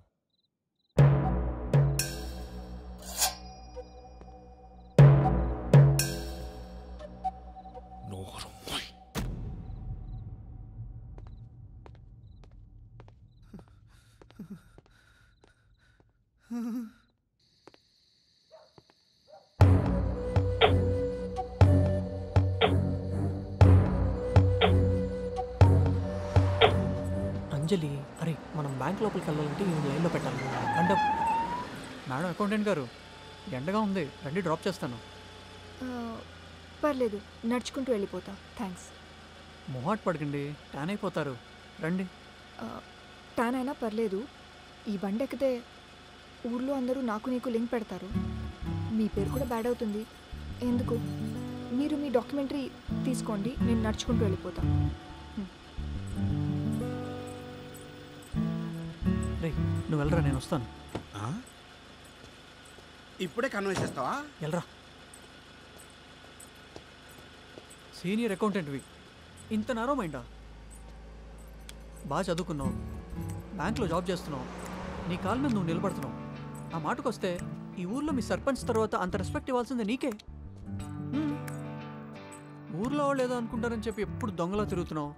అంజలి, అరే మనం బ్యాంక్ లోపలికి వెళ్ళాలంటే ఈ లైన్లో పెట్టాలి. అంటే మేడం, అకౌంటెంట్ గారు, ఎండగా ఉంది, రండి డ్రాప్ చేస్తాను. పర్లేదు, నడుచుకుంటూ వెళ్ళిపోతాం. థ్యాంక్స్. మొహాట్ పడకండి, ట్యాన్ అయిపోతారు. రండి. ట్యాన్ అయినా పర్లేదు. ఈ బండి ఎక్కితే ఊర్లో అందరూ నాకు నీకు లింక్ పెడతారు. మీ పేరు కూడా బ్యాడ్ అవుతుంది. ఎందుకు? మీరు మీ డాక్యుమెంటరీ తీసుకోండి, నేను నడుచుకుంటూ వెళ్ళిపోతాం. రే నువ్వు వెళ్ళరా, నేను వస్తాను. ఇప్పుడే కన్వెన్స్ చేస్తావా? వెళ్ళరా. సీనియర్ అకౌంటెంట్వి, ఇంత నారో మైండా? బాగా చదువుకున్నావు, బ్యాంక్లో జాబ్ చేస్తున్నావు, నీ కాళ్ళ మీద నువ్వు నిలబడుతున్నావు. ఆ మాటకు వస్తే ఈ ఊర్లో మీ సర్పంచ్ తర్వాత అంత రెస్పెక్ట్ ఇవ్వాల్సిందే నీకే. ఊర్లో వాళ్ళు ఏదో అనుకుంటారని చెప్పి ఎప్పుడు దొంగలా తిరుగుతున్నావు.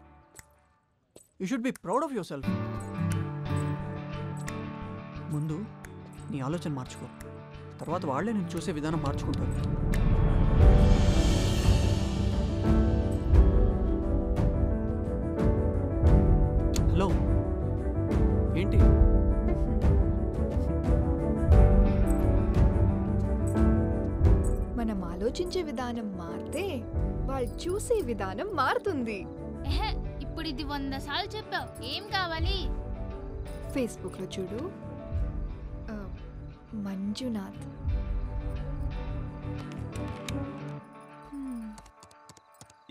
You should be proud of your self. ముందు నీ ఆలోచన మార్చుకో, తర్వాత వాళ్లే నేను చూసే విధానం మార్చుకుంటారు. హలో, ఏంటి? మనం ఆలోచించే విధానం మారితే వాళ్ళు చూసే విధానం మారుతుంది. ఇప్పుడు ఇది 100 సార్లు చెప్పావు. ఏం కావాలి? ఫేస్బుక్లో చూడు, మంజునాథ్.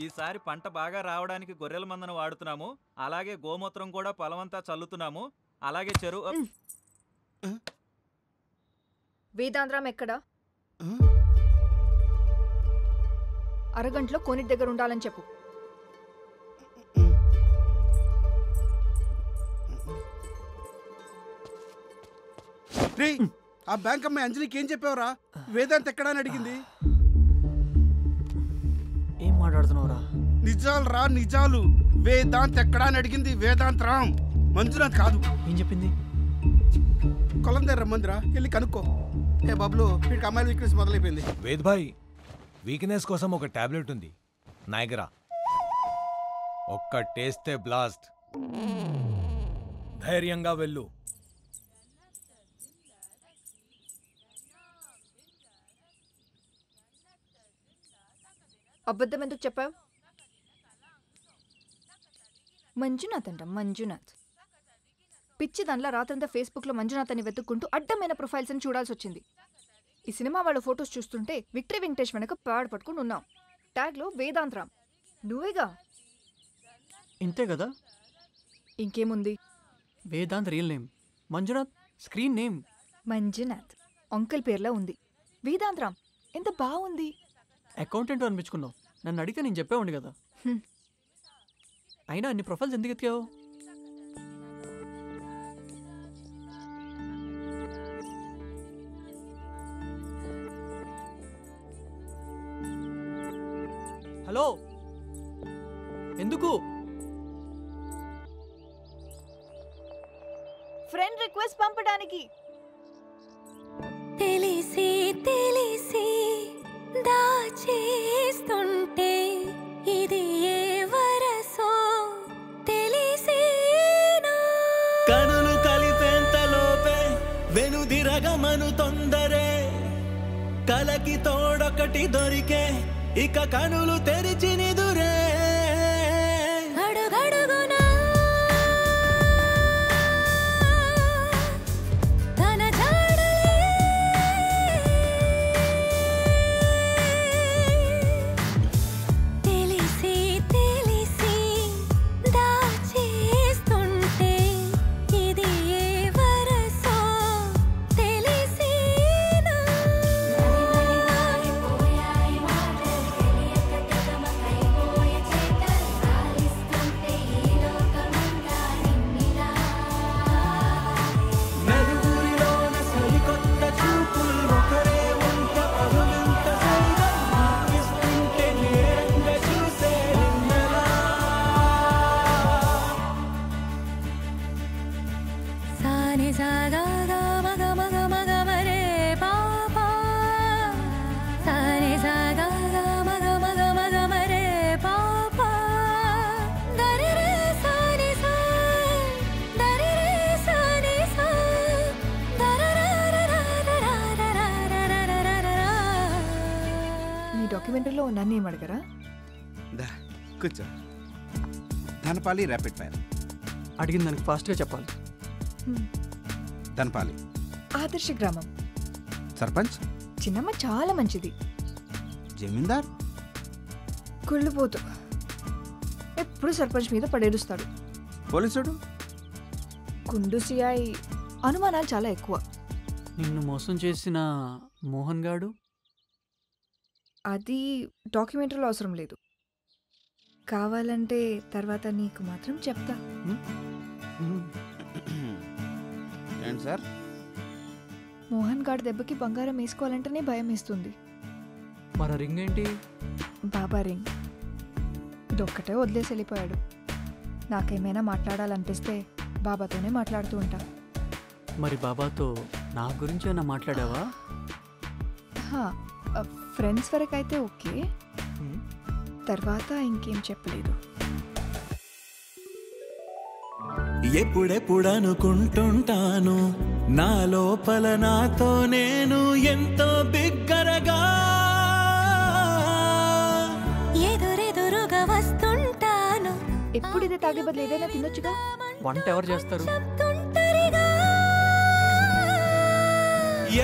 ఈసారి పంట బాగా రావడానికి గొర్రెల మందను వాడుతున్నాము, అలాగే గోమూత్రం కూడా పొలమంతా చల్లుతున్నాము, అలాగే చెరువు. వేదాంతరం ఎక్కడా? అరగంటలో కోనిట్ దగ్గర ఉండాలని చెప్పు. రే, ఆ బ్యాంక్ అమ్మాయి అంజలికి ఏం చెప్పావురా? వేదాంత్ ఎక్కడా అని అడిగింది. ఏం మాట్లాడుతున్నావురా? నిజాలు రా, నిజాలు. వేదాంత్ ఎక్కడా అని అడిగింది. వేదాంత్ రామ్, మంజునాథ్ కాదు. ఏం చెప్పింది? కొలం దగ్గర రమ్మందిరా, వెళ్ళి కనుక్కో. ఏ బాబులు, వీడికి అమ్మాయిల వీక్నెస్ మొదలైపోయింది. వేద్ భాయ్, వీక్నెస్ కోసం ఒక టాబ్లెట్ ఉంది, నాయగరా. ఒక్క టేస్తే బ్లాస్ట్. ధైర్యంగా వెళ్ళు. అబద్ధం ఎందుకు చెప్పావు? మంజునాథ్ అంట, మంజునాథ్. పిచ్చి దానిలా రాత్రంతా ఫేస్బుక్లో మంజునాథ్ అని వెతుక్కుంటూ అడ్డమైన ప్రొఫైల్స్ అని చూడాల్సి వచ్చింది. ఈ సినిమా వాళ్ళ ఫొటోస్ చూస్తుంటే విక్టరీ వెంకటేష్ వెనక పాడు పట్టుకుని ఉన్నాం. ట్యాగ్లో వేదాంతరామ్. నువ్వేగా? ఇంతే కదా. ఇంకేముంది? Vedant real name, Manjunath screen name. Manjunath uncle పేర్లా ఉంది. వేదాంతరామ్ ఎంత బాగుంది. అకౌంటెంట్ అనిపించుకున్నావు. నన్ను అడిగితే నేను చెప్పేవాడిని కదా. అయినా అన్ని ప్రొఫైల్స్ ఎందుకు ఎత్తికావు? హలో, ఎందుకు? ఫ్రెండ్ రిక్వెస్ట్ పంపడానికి. తెలిసి తెలిసి దాచేస్తుంటే ఇది ఏ వరసో తెలిసేనా? కనులు కలిపేంతలోపే వెనుదిరగమను తొందరే, కలకి తోడొకటి దొరికే ఇక కనులు తెరిచి నిదురే. అడుగడుగునా తన జాడలే, తెలిసి తెలిసి దాచేస్తుంటే ఇది ఏ వరసో తెలిసేనా? నలుగురిలోన సరికొత్త చూపులు ఒకరే వంట పరువింత సరిగా ఇస్తుంటే నేరంగా చూసే నిన్నలా. సాని సాగా మగ మగ మగ మరే పాపా, సాని సాగా మగ మగ మగ మరే పాపా, దరిరే సాని సా దరిరే సాని సా నీ డాక్యుమెంటరీలో ఇంట్లో నన్ను ఏం అడగరా? దా కూర్చో. Dhanapali rapid fire. అడిగిన దానికి ఫాస్ట్గా చెప్పాలి. ధనపాలి ఆదర్శ గ్రామం. సర్పంచ్ చిన్నమ్మ చాలా మంచిది. జమీందార్ కుళ్ళిపోతూ ఎప్పుడు సర్పంచ్ మీద పడేడుస్తాడు. పోలీసుడు కుండు సిఐ అనుమానాలు చాలా ఎక్కువ. నిన్ను మోసం చేసిన మోహన్ గాడు అది డాక్యుమెంటరీలో అవసరం లేదు. కావాలంటే తర్వాత నీకు మాత్రం చెప్తా. ఏంటి సార్? మోహన్ గాడి దెబ్బకి బంగారం వేసుకోవాలంటేనే భయం వేస్తుంది. మన రింగ్ ఏంటి? బాబా రింగ్. ఇదొక్కటే వదిలేసి వెళ్ళిపోయాడు. నాకేమైనా మాట్లాడాలనిపిస్తే బాబాతోనే మాట్లాడుతూ ఉంటా. మరి బాబాతో నా గురించి ఏమైనా మాట్లాడావా? ఫ్రెండ్స్ వరకు అయితే ఓకే, తర్వాత ఇంకేం చెప్పలేదు. ఎప్పుడెప్పుడు అనుకుంటుంటాను నా లోపల నాతో నేను ఎంతో బిగ్గరగా, ఎదురెదురుగా వస్తుంటాను. ఎప్పుడు ఇదే తాగే బదులు ఏదైనా తినొచ్చుగా. వంట ఎవరు చేస్తారు?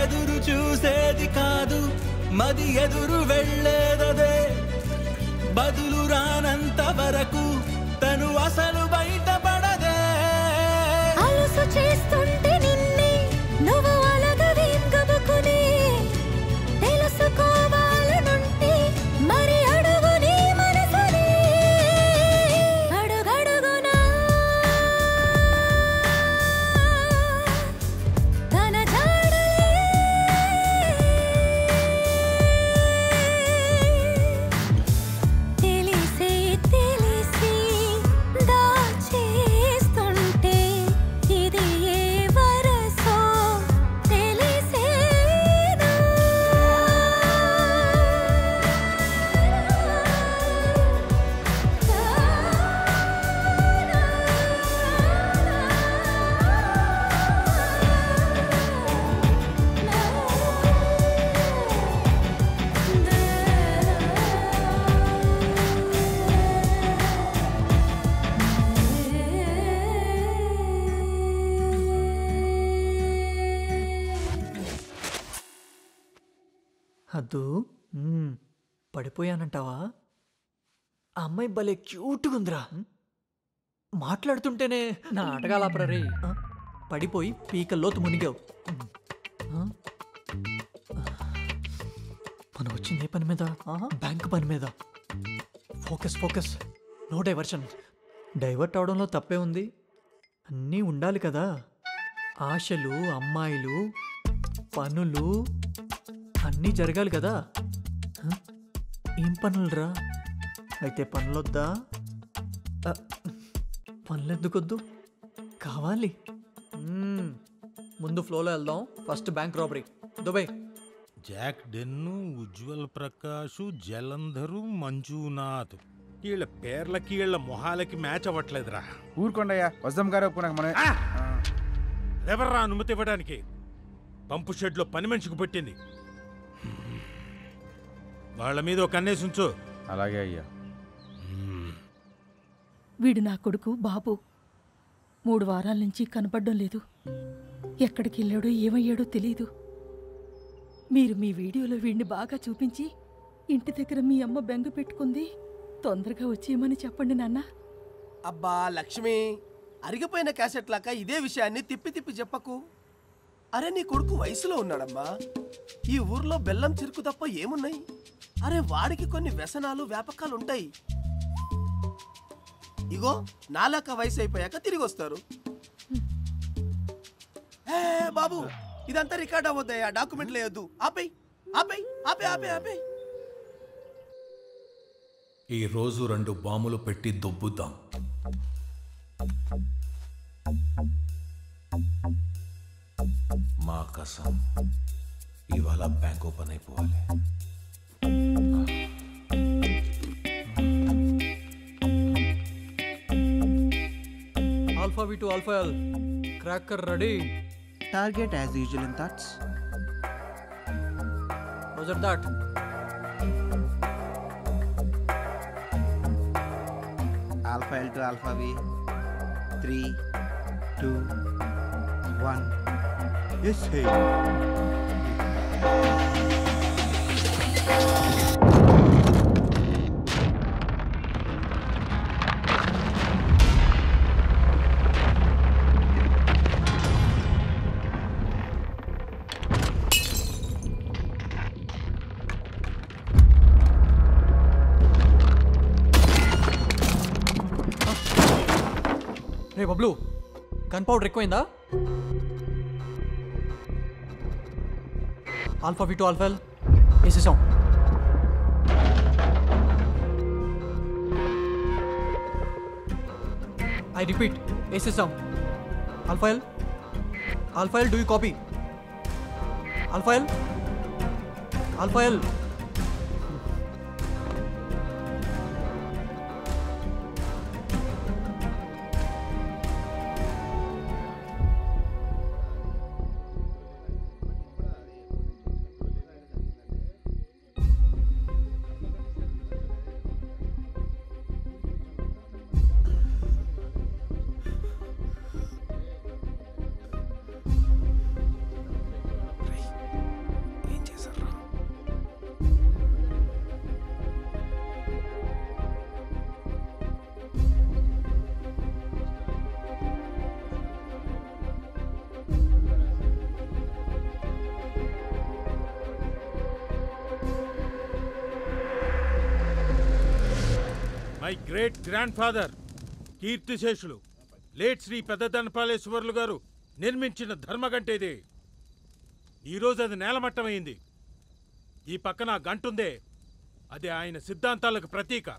ఎదురు చూసేది కాదు మది ఎదురు వెళ్ళేదదే, బదులు రానంత వరకు తను అసలు బయటపడదే. అలసు చేస్తుంటే నిన్నే నువ్వు అలగా వెంగబుకునే, తెలుసుకోవాలనుంటే మరి అడుగు నీ మనసునే. అడుగడుగునా తన జాడలే తెలిసే తెలిసి దాచేస్తుంటే ఇది ఏ వరసో తెలిసేనా. అద్దు, పడిపోయానంటావా? ఆ అమ్మాయి భలే క్యూట్గా ఉందిరా. మాట్లాడుతుంటేనే నా ఆటగాలాపరా రే. పడిపోయి పీకల్లోతు మునిగావు. మనం వచ్చింది ఏ పని మీద? బ్యాంక్ పని మీద. Focus focus, no diversion. Divert అవడంలో తప్పే ఉంది. అన్నీ ఉండాలి కదా. ఆశలు, అమ్మాయిలు, పనులు అన్నీ జరగాలి కదా. ఏం పనులురా? అయితే పనులొద్దా? పనులెందుకొద్దు? కావాలి. ముందు ఫ్లోలో వెళ్దాం. First bank robbery. Dubai. Jack డెన్ను, ఉజ్వల్ ప్రకాష్, జలంధరు, మంజునాథ్, వీళ్ళ పేర్లకి వీళ్ళ మొహాలకి మ్యాచ్ అవ్వట్లేదురా. ఊరుకోండయ్యా, వజ్రం గారు ఒప్పుకున్నాక మనం. ఎవర్రా అనుమతి ఇవ్వడానికి? పంపు షెడ్లో పని మనిషికి పెట్టింది. వాళ్ళ మీద ఒక కన్నేసి ఉంచు. అలాగే అయ్యా. వీడు నా కొడుకు బాబు. 3 వారాల నుంచి కనపడడం లేదు. ఎక్కడికి వెళ్ళాడో ఏమయ్యాడో తెలీదు. మీరు మీ వీడియోలో వీడిని బాగా చూపించి ఇంటి దగ్గర మీ అమ్మ బెంగ పెట్టుకుంది, తొందరగా వచ్చేయమని చెప్పండి నాన్న. అబ్బా లక్ష్మి, అరిగిపోయిన క్యాసెట్ లాగా ఇదే విషయాన్ని తిప్పి తిప్పి చెప్పకు. అరే నీ కొడుకు వయసులో ఉన్నాడమ్మా. ఈ ఊర్లో బెల్లం చిరుకు తప్ప ఏమున్నాయి? అరే వాడికి కొన్ని వ్యసనాలు వ్యాపకాలు ఉంటాయి. ఇగో నాలాక వయసు అయిపోయాక తిరిగి వస్తారు. ఏ బాబు, ఇదంతా రికార్డ్ అవ్వద్దయ్యా, డాక్యుమెంట్లు వేయొద్దు. ఆపేయ్ ఆపేయ్ ఆపేయ్ ఆపేయ్ ఆపేయ్. ఈ రోజు 2 బాంబులు పెట్టి దొబ్బుద్దాం. మా కసం ఇవాళ బ్యాంక్ ఓపెన్ అయిపోవాలి. Alpha V2 alpha L. Cracker ready. Target as usual in thoughts. Roger that. Alpha L to Alpha V. 3, 2, 1. Yes, hey. రే బబ్లు, గన్ పౌడర్ ఎక్కువైందా? Alpha V to alpha L వేసేసాం. ఐ రిపీట్, వేసేసాం. Alpha L do you copy? Alpha L my great grandfather కీర్తిశేషులు late Shri పెద్ద ధనపాలేశ్వర్లు గారు నిర్మించిన ధర్మగంట ఇది. ఈరోజు అది నేలమట్టమైంది. ఈ పక్కన గంటుందే, అది ఆయన సిద్ధాంతాలకు ప్రతీక.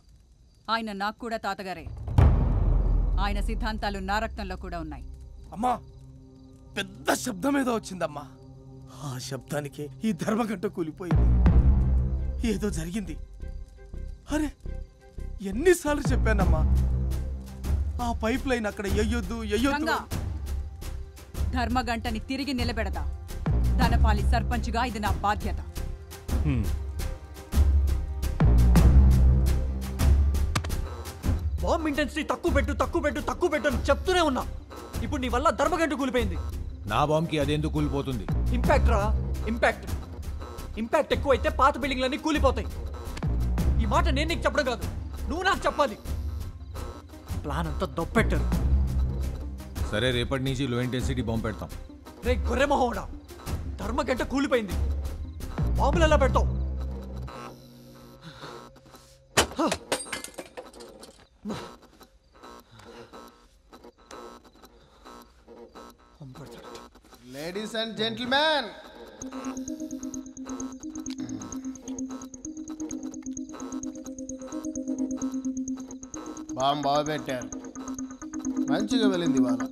ఆయన నాకు కూడా తాతగారే. ఆయన సిద్ధాంతాలు నా రక్తంలో కూడా ఉన్నాయి. అమ్మా, పెద్ద శబ్దం ఏదో వచ్చిందమ్మా. ఆ శబ్దానికి ఈ ధర్మగంట కూలిపోయింది. ఏదో జరిగింది. అరే, ఎన్నిసార్లు చెప్పానమ్మా, ఆ పైప్ లైన్ అక్కడ ఎయ్యొద్దు. ధర్మగంటని తిరిగి నిలబెడతా. ధనపాలి సర్పంచ్గా ఇది నా బాధ్యత. బాంబ్ ఇంటెన్సిటీ తక్కువ పెట్టు అని చెప్తూనే ఉన్నా. ఇప్పుడు నీ వల్ల ధర్మగంట కూలిపోయింది. నా బాంబ్కి అదెందుకు కూలిపోతుంది? ఇంపాక్ట్ రా, ఇంపాక్ట్ ఎక్కువైతే పాత బిల్డింగ్లన్నీ కూలిపోతాయి. ఈ మాట నేను నీకు చెప్పడం కాదు, నువ్వు నాకు చెప్పాలి. ప్లాన్ అంతా దొప్పెట్టారు. సరే, రేపటి నుంచి లో ఇంటెన్సిటీ బాంబు పెడతాం. రే గొర్రె మొహోడా, ధర్మగంట కూలిపోయింది, బాంబులు ఎలా పెడతావు? లేడీస్ అండ్ జెంటిల్మెన్, బాంబు బాగా పెట్టారు. మంచిగా వెళ్ళింది వాళ్ళ.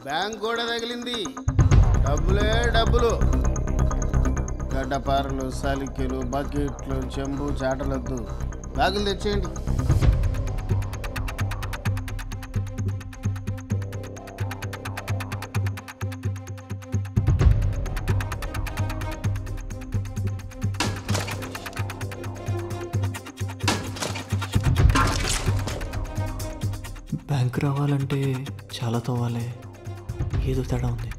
బ్యాంక్ కూడా తగిలింది. డబ్బులే డబ్బులు. గడ్డపారలు, సలికెలు, బకెట్లు, చెంబు, చాటలొద్దు. బ్యాగులు తెచ్చేయండి. బ్యాంక్ రావాలంటే చాలా తవ్వాలి. ఏదో తేడా ఉంది.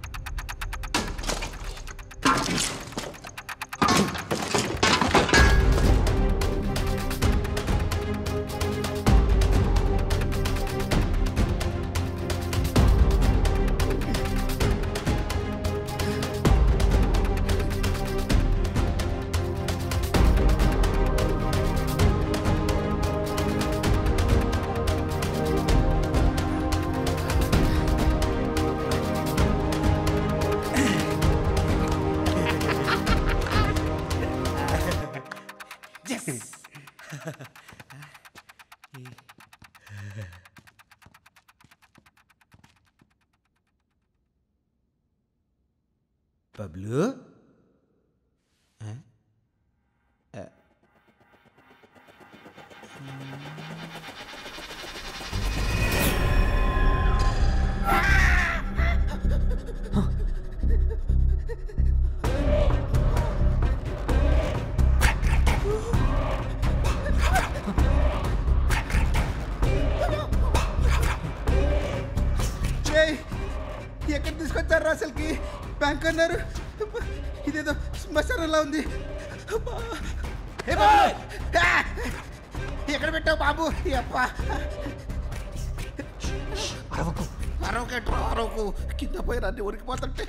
బబ్లు, ఎక్కడ తీసుకొచ్చారు అసలుకి? బ్యాంక్ అన్నారు, ఇదేదో శ్మశానంలా ఉంది. ఏ బాబు! ఎక్కడ పెట్టావు బాబు? అప్ప అరవకు కింద పోయి రాన్ని ఉరికిపోతుంటే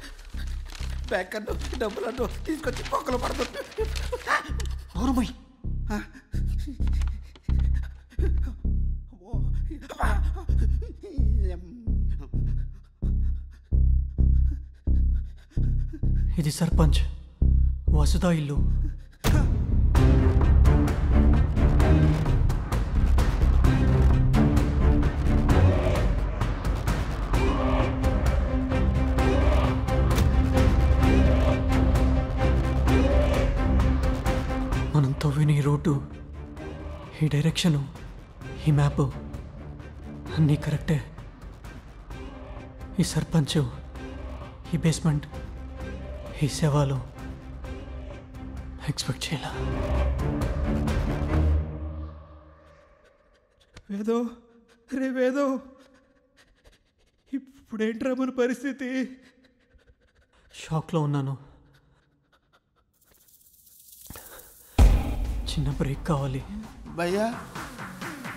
బ్యాంక్ అన్ను డబ్బులన్ను తీసుకొచ్చి పొక్కలు పడుతుంటే ఇది సర్పంచ్ వసుధ ఇల్లు. మనం తవ్విన ఈ రోడ్డు, ఈ డైరెక్షను, ఈ మ్యాప్ అన్నీ కరెక్టే. ఈ సర్పంచ్, ఈ బేస్మెంట్, ఈ సేవలు ఎక్స్పెక్ట్ చేయాల. వేదో రే వేదో, ఇప్పుడేంట్రా మన పరిస్థితి? షాక్లో ఉన్నాను. చిన్న బ్రేక్ కావాలి. భయ్యా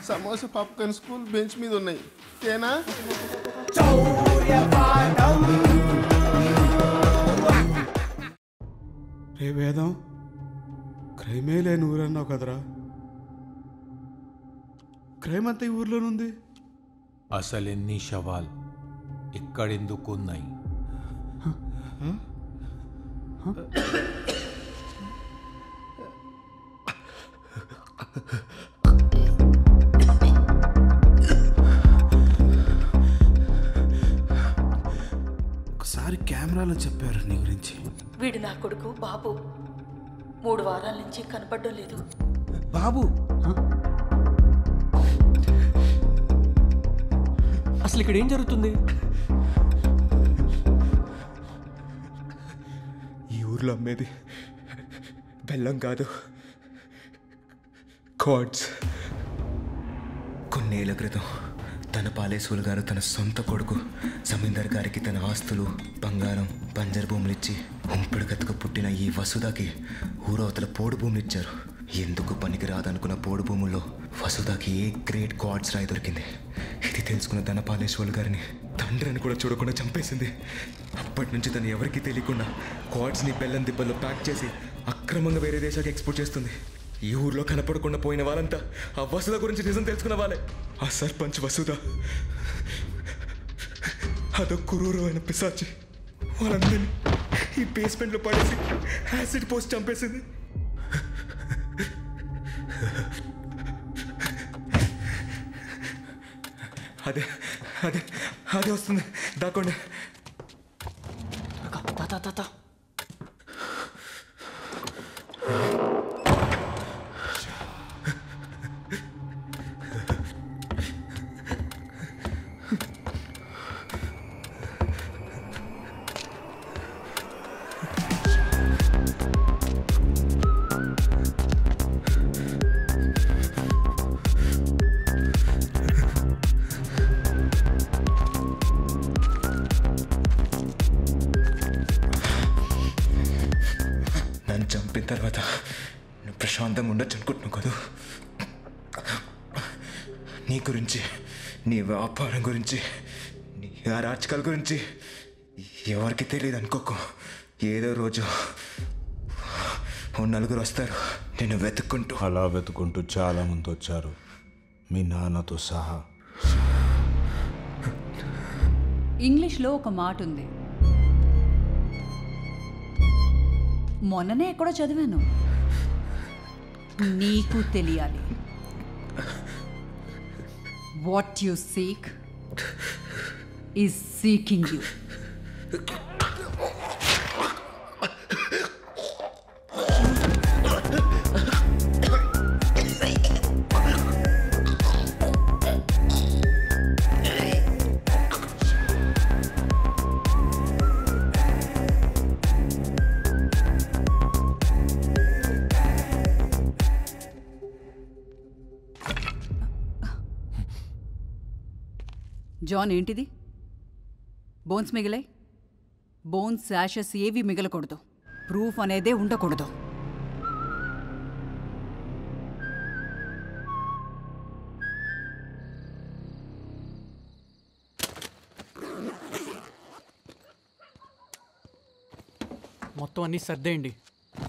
సమోసా పాప్కార్న్ స్కూల్ బెంచ్ మీద ఉన్నాయి, తేనా? రే వేదం, క్రైమే లేని ఊరన్నావు కదరా. క్రైమ్ అంతా ఈ ఊర్లోనుంది. అసలెన్ని శవాల్ ఇక్కడెందుకు ఉన్నాయి? ఒకసారి కెమెరాలో చెప్పారు నీ గురించి. వీడు నా కొడుకు బాబు. 3 వారాల నుంచి కనపడడం లేదు. బాబు అసలు ఇక్కడ ఏం జరుగుతుంది? ఈ ఊర్లో అమ్మేది బెల్లం కాదు, కార్డ్స్. కొన్నేళ్ల క్రితం తన పాలేశ్వరు గారు తన సొంత కొడుకు సమీందర్ గారికి తన ఆస్తులు, బంగారం, బంజరు భూములు ఇచ్చి ఉంపుడు గతుకు పుట్టిన ఈ వసుధకి ఊరవతల పోడు భూములు ఇచ్చారు. ఎందుకు పనికి రాదనుకున్న పోడు భూముల్లో వసుధకి ఏ గ్రేట్ కార్డ్స్ రాయి దొరికింది. ఇది తెలుసుకున్న తన పాలేశ్వరు గారిని తండ్రిని కూడా చూడకుండా చంపేసింది. అప్పటి నుంచి తను ఎవరికీ తెలియకుండా కార్డ్స్ని బెల్లం దిబ్బల్లో ప్యాక్ చేసి అక్రమంగా వేరే దేశాలకు ఎక్స్పోర్ట్ చేస్తుంది. ఈ ఊర్లో కనపడకుండా పోయిన వాళ్ళంతా ఆ వసుధ గురించి నిజం తెలుసుకున్న వాళ్ళే. ఆ సర్పంచ్ వసుధ అదో క్రూరమైన పిశాచి. వాళ్ళందరినీ ఈ బేస్మెంట్లో పడేసి యాసిడ్ పోస్ట్ చంపేసింది. అదే అదే అదే వస్తుంది, దాక్కోండి. నన్ను చంపిన తర్వాత నువ్వు ప్రశాంతంగా ఉండొచ్చు అనుకుంటున్నావు కదా. నీ గురించి, నీ వ్యాపారం గురించి, నీ అరాచకాల గురించి ఎవరికి తెలియదు అనుకోకు. ఏదో రోజు ఓ 4 వస్తారు నేను వెతుక్కుంటూ. అలా వెతుక్కుంటూ చాలామంది వచ్చారు, మీ నాన్నతో సహా. ఇంగ్లీష్లో ఒక మాట ఉంది, మొన్ననే ఎక్కడో చదివాను, నీకు తెలియాలి. What you seek is seeking you. John, ఏంటిది? బోన్స్ మిగిలాయి. బోన్స్ యాషెస్ ఏవి మిగలకూడదు. ప్రూఫ్ అనేదే ఉండకూడదు. మొత్తం అన్నీ సర్దేయండి.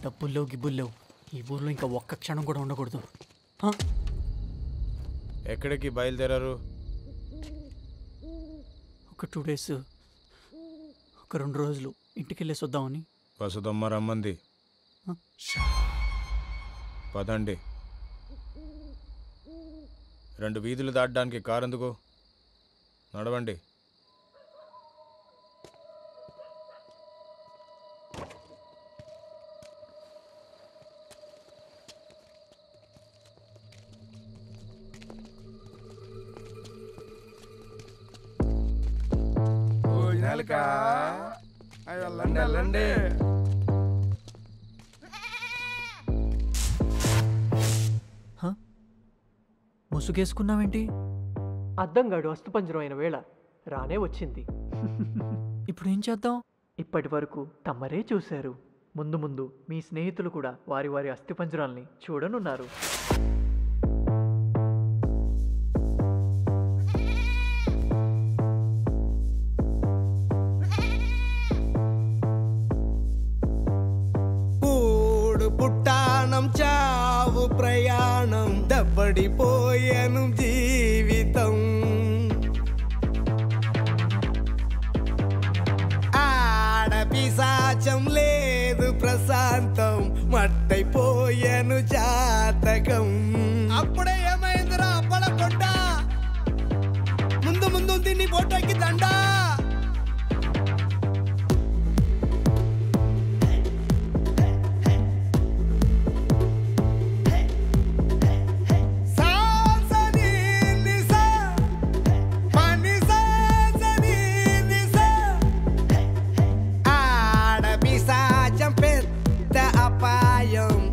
డబ్బుల్లో గిబ్బుల్లో ఈ ఊర్లో ఇంకా ఒక్క క్షణం కూడా ఉండకూడదు. ఎక్కడికి బయలుదేరారు? ఒక 2 days, ఒక 2 రోజులు ఇంటికి వెళ్ళేసి వద్దామని. వసుదమ్మ రమ్మంది. పదండి. 2 వీధులు దాటడానికి కారు ఎందుకు? నడవండి. వెళ్ళండి. ముసుగేసుకున్నావేంటి? అద్దంగాడు అస్థిపంజరం అయిన వేళ రానే వచ్చింది. ఇప్పుడు ఏం చేద్దాం? ఇప్పటి వరకు తమరే చూశారు. ముందు ముందు మీ స్నేహితులు కూడా వారి వారి అస్థిపంజరాల్ని చూడనున్నారు. పుట్టానం చావు ప్రయాణం దబ్బడిపోయాను జీవితం. ఆడపిశాచం లేదు ప్రశాంతం మట్టైపోయాను జాతకం. అప్పుడే ఏమైందిరా అప్పలకొండ, ముందు ముందు తిని బోటకి దండా.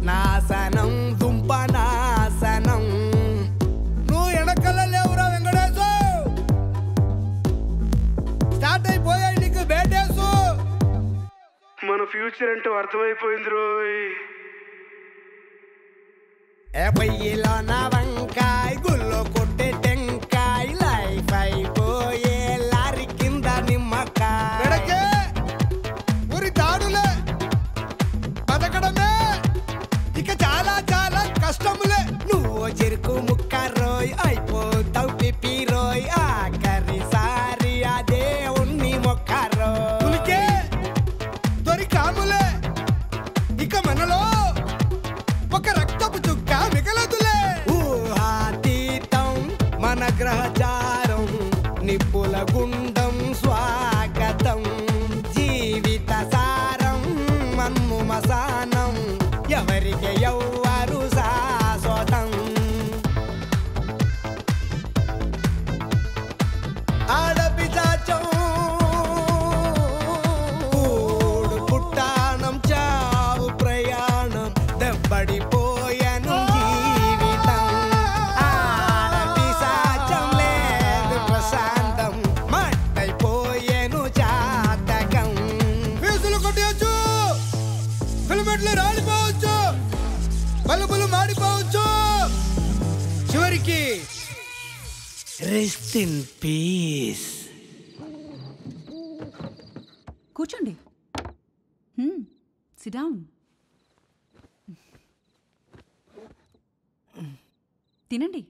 నాశనం దుంప నాశనం. నువ్వు వెనకల లేవురా వెంకటేశు, స్టార్ట్ అయిపోయాయి నీకు బేటేసు. మన ఫ్యూచర్ అంటే అర్థమైపోయింది రోయ్. పొయ్యిలో నా వంకాయ గుల్లో కొట్టే టెంకాయ లైఫ్ అయిపోయే లారీ కింద నిమ్మకాయ. ఊరి దాడులే బతకడమే ఇక చాలా చాలా కష్టములే. నువ్వు చెరుకు ముక్క రోయ్ అయిపోతావు పిపి రోయ్. ఆఖరిసారి అదే ఉన్ని మొక్క రోకే దొరికాములే. ఇక మనలో ఒక రక్తపు చుక్క మిగలదులే. ఊహాతీతం మన గ్రహచారం నిప్పుల గుండం స్వాగతం. జీవిత సారం మన్ను మసానం ఎవరికి ఎవ్వరు శాశ్వతం. ఆడపిశాచం కూడు పుట్టానం చావు ప్రయాణం దెబ్బడిపోయాను జీవితం. ఆడపిశాచం లేదు ప్రశాంతం మట్టైపోయాను జాతకం. ఫీజులు కొట్టేయచ్చు, హెల్మెట్లు రాలిపోవచ్చు, బల్బులు మాడిపోవచ్చు, చివరికి రెస్ట్ ఇన్ పీస్. కూర్చోండి. SIT down. తినండి.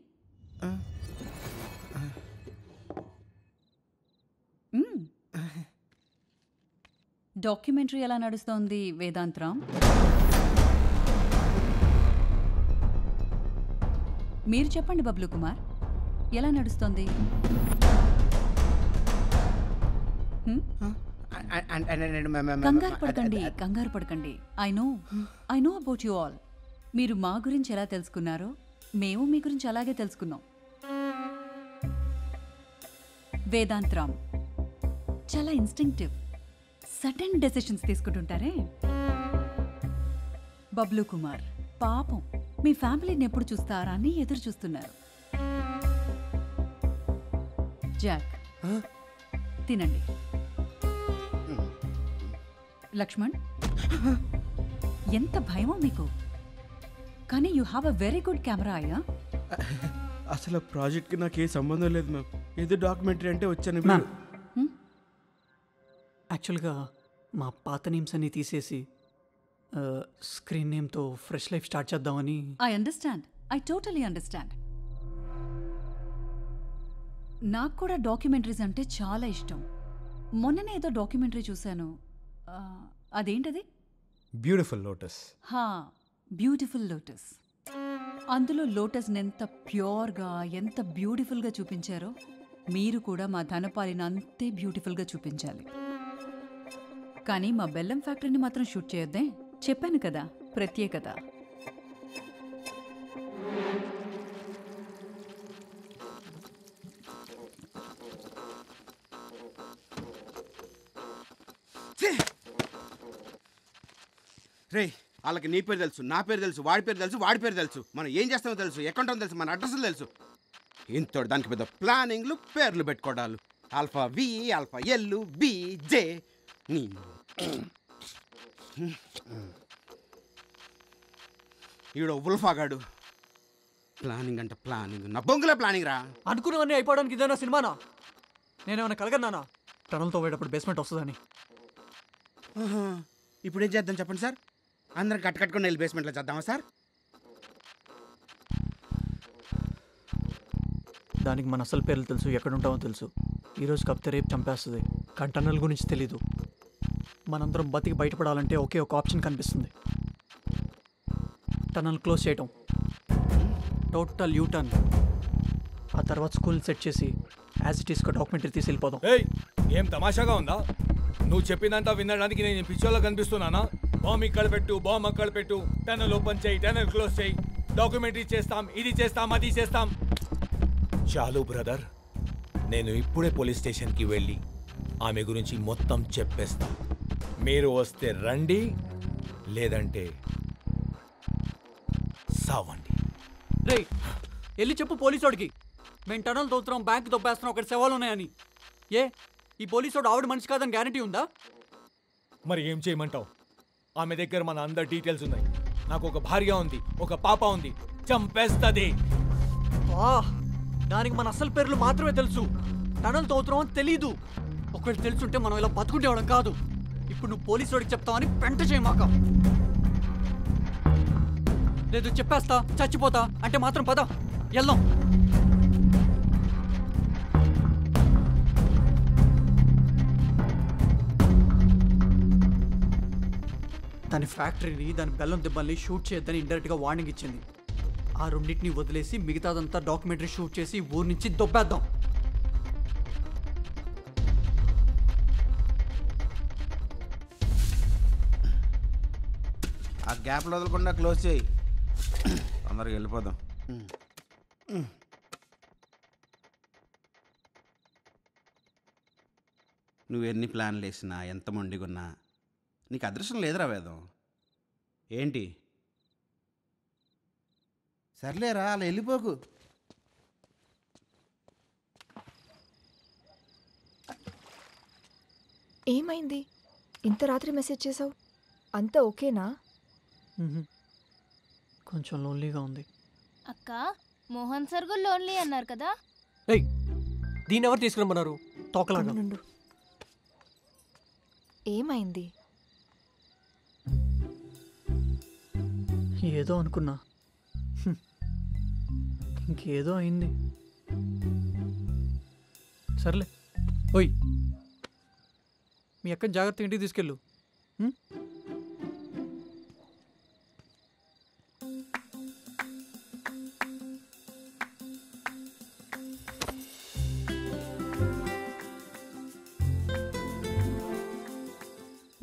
డాక్యుమెంటరీ ఎలా నడుస్తోంది వేదాంతరాం? మీరు చెప్పండి బబ్లు కుమార్, ఎలా నడుస్తోంది? కంగారు పడకండి. I know about you all. మీరు మా గురించి ఎలా తెలుసుకున్నారో మేము మీ గురించి అలాగే తెలుసుకున్నాం. వేదాంతరాం చాలా ఇన్స్టింక్టివ్, సడన్ డెసిషన్స్ తీసుకుంటుంటారే. బబ్లు కుమార్ పాపం మీ ఫ్యామిలీని ఎప్పుడు చూస్తారా అని ఎదురు చూస్తున్నారు. జాక్ తినండి. లక్ష్మణ్ ఎంత భయమో మీకు. కానీ you have a very good camera అయ్యా. అసలు ప్రాజెక్ట్కి నాకు ఏ సంబంధం లేదు మ్యామ్. ఏదో డాక్యుమెంటరీ అంటే వచ్చాను. యాక్చువల్గా మా పాత నేమ్స్ అన్ని తీసేసి స్క్రీన్ నేమ్తో ఫ్రెష్ లైఫ్ స్టార్ట్ చేద్దామని. I understand. I totally understand. నాకు కూడా డాక్యుమెంటరీస్ అంటే చాలా ఇష్టం. మొన్ననే ఏదో డాక్యుమెంటరీ చూశాను. అదేంటది? Beautiful lotus. హా, బ్యూటిఫుల్ లోటస్. అందులో లోటస్ని ఎంత ప్యూర్గా ఎంత బ్యూటిఫుల్గా చూపించారో మీరు కూడా మా ధనపాలిని అంతే బ్యూటిఫుల్గా చూపించాలి. కానీ మా బెల్లం ఫ్యాక్టరీని మాత్రం షూట్ చేయొద్దే. చెప్పాను కదా, ప్రత్యేకత. రే, వాళ్ళకి నీ పేరు తెలుసు, నా పేరు తెలుసు, వాడి పేరు తెలుసు, వాడి పేరు తెలుసు, మనం ఏం చేస్తామో తెలుసు, ఎక్కడుంటామో తెలుసు, మన అడ్రస్లు తెలుసు. ఇంతోటి దానికి పెద్ద ప్లానింగ్లు, పేర్లు పెట్టుకోవడాలు. ఆల్ఫా వి, ఆల్ఫా ఎల్, బి, జే. ఈడ ఉల్ఫాగాడు ప్లానింగ్ అంటే ప్లానింగ్, నా బొంగుల ప్లానింగ్ రా. అనుకున్నవన్నీ అయిపోవడానికి ఇదేనా సినిమానా? నేనేమన్నా కలగన్నానా టనల్తో పోయేటప్పుడు బేస్మెంట్ వస్తుందని? ఇప్పుడు ఏం చేద్దాం చెప్పండి సార్? అందరం కట్టుకొని వెళ్ళి బేస్మెంట్లో చేద్దామా సార్? దానికి మన అసలు పేర్లు తెలుసు, ఎక్కడుంటామో తెలుసు. ఈరోజు కప్తే రేపు చంపేస్తుంది. కానీ టన్నల్ గురించి తెలీదు. మనందరం బతికి బయటపడాలంటే ఒకే ఒక ఆప్షన్ కనిపిస్తుంది. టన్నల్ క్లోజ్ చేయటం, టోటల్ యూటర్న్. ఆ తర్వాత స్కూల్ సెట్ చేసి యాజ్ ఇట్ ఈస్గా డాక్యుమెంటరీ తీసి వెళ్ళిపోదాం. ఏం తమాషాగా ఉందా? నువ్వు చెప్పిందంతా వినడానికి నేను పిచ్చోళ్ళ కనిపిస్తున్నానా? బాంబు ఇక్కడ పెట్టు, బాంబు అక్కడ పెట్టు, టన్నల్ ఓపెన్ చేయి, టన్నల్ క్లోజ్ చేయి, డాక్యుమెంటరీ చేస్తాం, ఇది చేస్తాం, అది చేస్తాం. చాలు బ్రదర్, నేను ఇప్పుడే పోలీస్ స్టేషన్కి వెళ్ళి ఆమె గురించి మొత్తం చెప్పేస్తా. మీరు వస్తే రండి, లేదంటే సావండి. రే, వెళ్ళి చెప్పు పోలీసోడికి మేము టనల్ తోతున్నాం, బ్యాంక్ దొబ్బేస్తున్నాం, ఒకటి సవాలు ఉన్నాయని. ఈ పోలీసోడు ఆవిడ మనిషి కాదని గ్యారంటీ ఉందా? మరి ఏం చేయమంటావు? ఆమె దగ్గర మన అందరి డీటెయిల్స్ ఉన్నాయి. నాకు ఒక భార్య ఉంది, ఒక పాప ఉంది. చంపేస్తుంది. దానికి మన అసలు పేర్లు మాత్రమే తెలుసు. టనల్ తోతున్నాం అని తెలీదు. ఒకటి తెలుసుంటే మనం ఇలా బతుకుంటేవడం కాదు. ఇప్పుడు నువ్వు పోలీసోడికి చెప్తావని పెంట చేయమాక. లేదు చెప్పేస్తా, చచ్చిపోతా అంటే మాత్రం పద వెళ్దాం. దాని ఫ్యాక్టరీని, దాని బెల్లం దెబ్బల్ని షూట్ చేయొద్దని ఇండైరెక్ట్గా వార్నింగ్ ఇచ్చింది. ఆ రెండింటిని వదిలేసి మిగతాదంతా డాక్యుమెంటరీ షూట్ చేసి ఊరి నుంచి దొబ్బేద్దాం. ఆ గ్యాప్లో వదలకుండా క్లోజ్ చేయి. అందరికి వెళ్ళిపోదాం. నువ్వు ఎన్ని ప్లాన్లు వేసినా, ఎంత మొండిగున్నా నీకు అదృష్టం లేదురా వేదం. ఏంటి? సర్లేరా, అలా వెళ్ళిపోకు. ఏమైంది? ఇంత రాత్రి మెసేజ్ చేసావు? అంతా ఓకేనా? కొంచెం లోన్లీగా ఉంది. అక్క, మోహన్ సార్ కూడా లోన్లీ అన్నారు కదా? దీన్ని ఎవరు తీసుకురమ్మన్నారు? తోకలాగా. ఏమైంది? ఏదో అనుకున్నా, ఇంకేదో అయింది. సర్లే. ఓయ్, మీ అక్కని జాగ్రత్త ఇంటికి తీసుకెళ్ళు.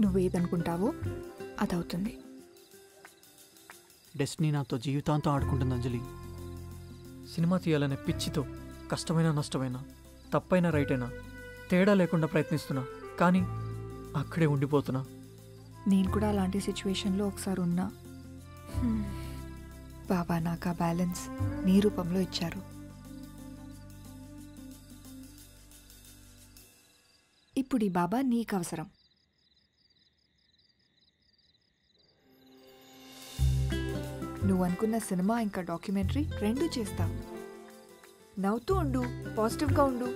నువ్వేదనుకుంటావో అదవుతుంది. డెస్టినీ నాతో జీవితాంతం ఆడుకుంటుంది అంజలి. సినిమా తీయాలనే పిచ్చితో కష్టమైనా నష్టమైనా, తప్పైనా రైటైనా తేడా లేకుండా ప్రయత్నిస్తున్నా. కానీ అక్కడే ఉండిపోతున్నా. నేను కూడా అలాంటి సిచ్యువేషన్లో ఒకసారి ఉన్నా. బాబా నాకు ఆ బ్యాలెన్స్ నీ రూపంలో ఇచ్చారు. ఇప్పుడు ఈ బాబా నీకు అవసరం. నువ్వు అనుకున్న సినిమా ఇంకా డాక్యుమెంటరీ రెండు చేస్తా. నవ్వుతూ ఉండు, పాజిటివ్గా ఉండు.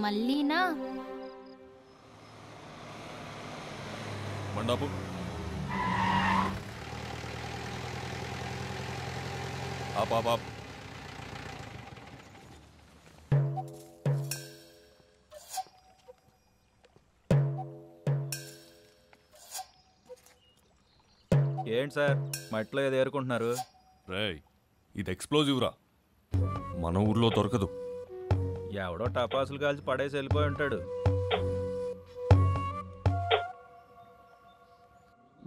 మళ్ళీనా? మండాపు ఆప్ ఏంటి సార్ మట్లో ఏదో ఏరుకుంటున్నారు? రేయ్, ఇది ఎక్స్ప్లోజివ్ రా, మన ఊర్లో దొరకదు. ఎవడో టపాసులు కాల్చి పడేసి వెళ్ళిపోయి ఉంటాడు.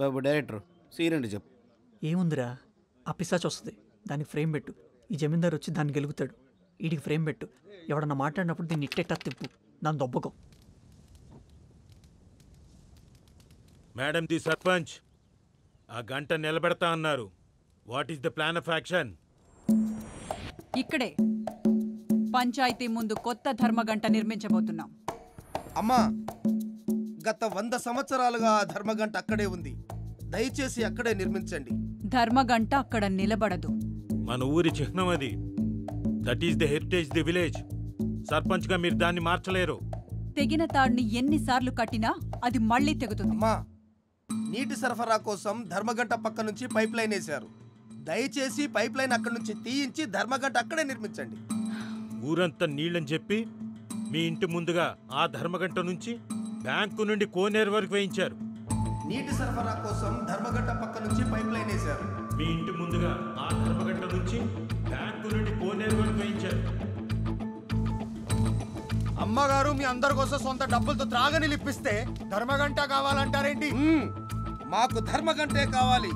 బాబు డైరెక్టర్ సీరండి చెప్పు. ఏముందిరా, ఆ పిశాచ్ వస్తుంది, దానికి ఫ్రేమ్ పెట్టు. ఈ జమీందారు వచ్చి దాన్ని గెలుగుతాడు, వీడికి ఫ్రేమ్ పెట్టు. ఎవడన్నా మాట్లాడినప్పుడు దీన్ని ఇట్టెట్టా తిప్పు, దాని దొబ్బకో. మేడం ది సర్పంచ్, ఆ గంట నిలబెడతా అన్నారు. What is the plan of action? ఇక్కడే పంచాయతీ ముందు కొత్త ధర్మగంట నిర్మించబోతున్నాం. అమ్మా, గత 100 సంవత్సరాలుగా ఆ ధర్మగంట అక్కడే ఉంది. దయచేసి అక్కడే నిర్మించండి. ధర్మగంట అక్కడ నిలబడదు. మన ఊరి చిహ్నం అది. That is the heritage the village. Sarpanch గా మీరు దాన్ని మార్చలేరు. తెగిన తాడిని ఎన్నిసార్లు కట్టినా అది మళ్ళీ తెగుతుంది. అమ్మా, నీటి సరఫరా కోసం ధర్మగంట పక్క నుంచి పైప్ లైన్ వేశారు. దయచేసి పైప్ లైన్ అక్కడి నుంచి తీయించి ధర్మగంట అక్కడే నిర్మించండి. ఊరంతా నీళ్ళని చెప్పి మీ ఇంటి ముందుగా ఆ ధర్మగంట నుంచి బ్యాంకు నుండి కోనేరు వరకు వేయించారు. నీటి సరఫరా కోసం ధర్మగంట పక్క నుంచి పైప్ లైన్ వేశారు. మీ ఇంటి ముందుగా ఆ ధర్మగంట నుంచి బ్యాంకు నుండి కోనేరు వరకు వేయించారు. అమ్మగారు మీ అందరి కోసం సొంత డబ్బులతో త్రాగని లిప్పిస్తే ధర్మగంట కావాలంటారేంటి? మాకు ధర్మగంటే కావాలి.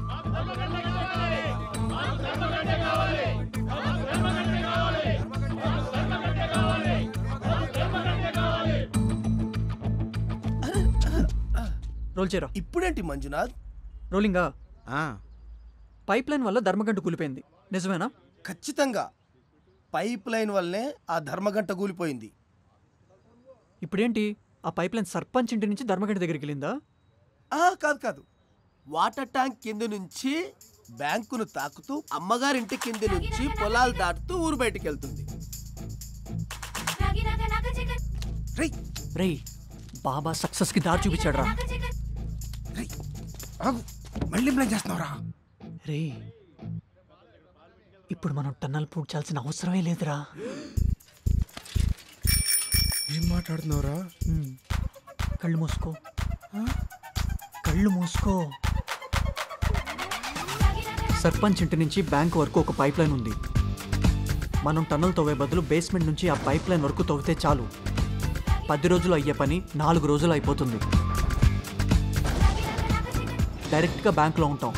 రోల్ చేయరా. ఇప్పుడేంటి మంజునాథ్? రోలింగా. పైప్ లైన్ వల్ల ధర్మగంట కూలిపోయింది, నిజమేనా? ఖచ్చితంగా పైప్ లైన్ వల్లనే ఆ ధర్మగంట కూలిపోయింది. ఇప్పుడేంటి, ఆ పైప్ లైన్ సర్పంచ్ ఇంటి నుంచి ధర్మగంట దగ్గరికి వెళ్ళిందా? కాదు కాదు, వాటర్ ట్యాంక్ కింద నుంచి బ్యాంకును తాకుతూ అమ్మగారింటి కింద నుంచి పొలాలు దాటుతూ ఊరు బయటికి వెళ్తుంది. రేయ్, బాబా సక్సెస్ కి దారి చూపించాడు రా. మళ్ళీ ప్లాన్ చేస్తున్నావురా? రే, ఇప్పుడు మనం టన్నల్ పూడ్చాల్సిన అవసరమే లేదురా. ఏం మాట్లాడుతున్నావురా? కళ్ళు మూసుకో, కళ్ళు మూసుకో. సర్పంచ్ ఇంటి నుంచి బ్యాంక్ వరకు ఒక పైప్ లైన్ ఉంది. మనం టన్నల్ తవ్వే బదులు బేస్మెంట్ నుంచి ఆ పైప్ లైన్ వరకు తవ్వితే చాలు. 10 రోజులు అయ్యే పని 4 రోజులు అయిపోతుంది. డైరెక్ట్గా బ్యాంకులో ఉంటాం.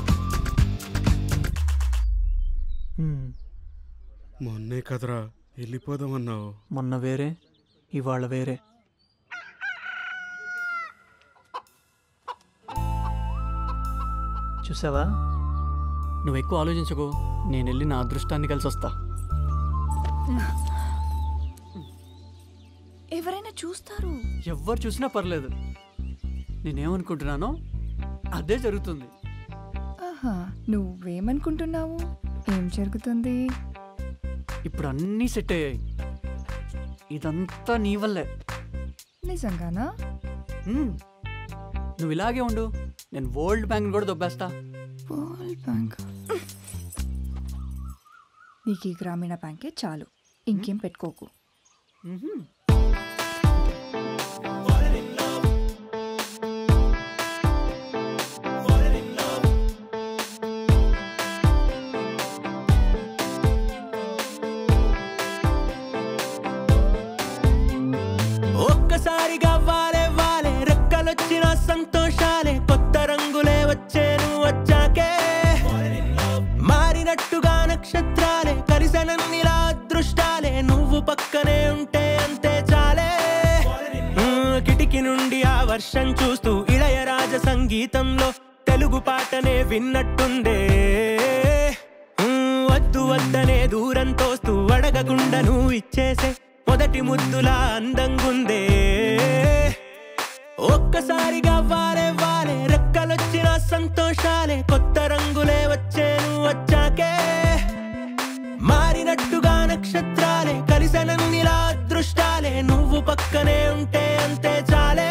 మొన్నే కదరా వెళ్ళిపోదామన్నావు. మొన్న వేరే, ఇవాళ వేరే. చూసావా, నువ్వు ఎక్కువ ఆలోచించకు, నేను వెళ్ళి నా అదృష్టాన్ని కలిసి వస్తా. ఎవరైనా చూస్తారు. ఎవ్వరు చూసినా పర్లేదు, నేనేమనుకుంటున్నానో అదే జరుగుతుంది. ఆహా, నువ్వేమనుకుంటున్నావు? ఏం జరుగుతుంది? ఇప్పుడు అన్నీ సెట్ అయ్యాయి. ఇదంతా నీ వల్లే. నిజంగానా? నువ్వు ఇలాగే ఉండు, నేను వరల్డ్ బ్యాంక్ కూడా దొబ్బేస్తా. World bank? నీకు ఈ గ్రామీణ బ్యాంకే చాలు, ఇంకేం పెట్టుకోకు. ఒక్కసారిగా వాలే వాలే రెక్కలొచ్చిన సంతోషాలే, కొత్త రంగులే వచ్చేను వచ్చాకే, మారినట్టుగా నక్షత్రాలే, కలిసనన్నిలా అదృష్టాలే, నువ్వు పక్కనే ఉంటే అంతే చాలే. కిటికీ నుండి ఆ వర్షం చూస్తూ ఇళయరాజ సంగీతంలో తెలుగు పాటనే విన్నట్టుందే. వద్దు వద్దనే దూరం తోస్తూ అడగకుండా నువ్వు ఇచ్చేసే మొదటి ముద్దులా అందంగుందే. ఒక్కసారిగా వాలే వాలే రెక్కల రెక్కలొచ్చిన సంతోషాలే కొత్త రంగులే వచ్చేను వచ్చాకే మారినట్టుగా నక్షత్రాలే కలిసెనన్నిలా అదృష్టాలే నువ్వు పక్కనే ఉంటే అంతే చాలే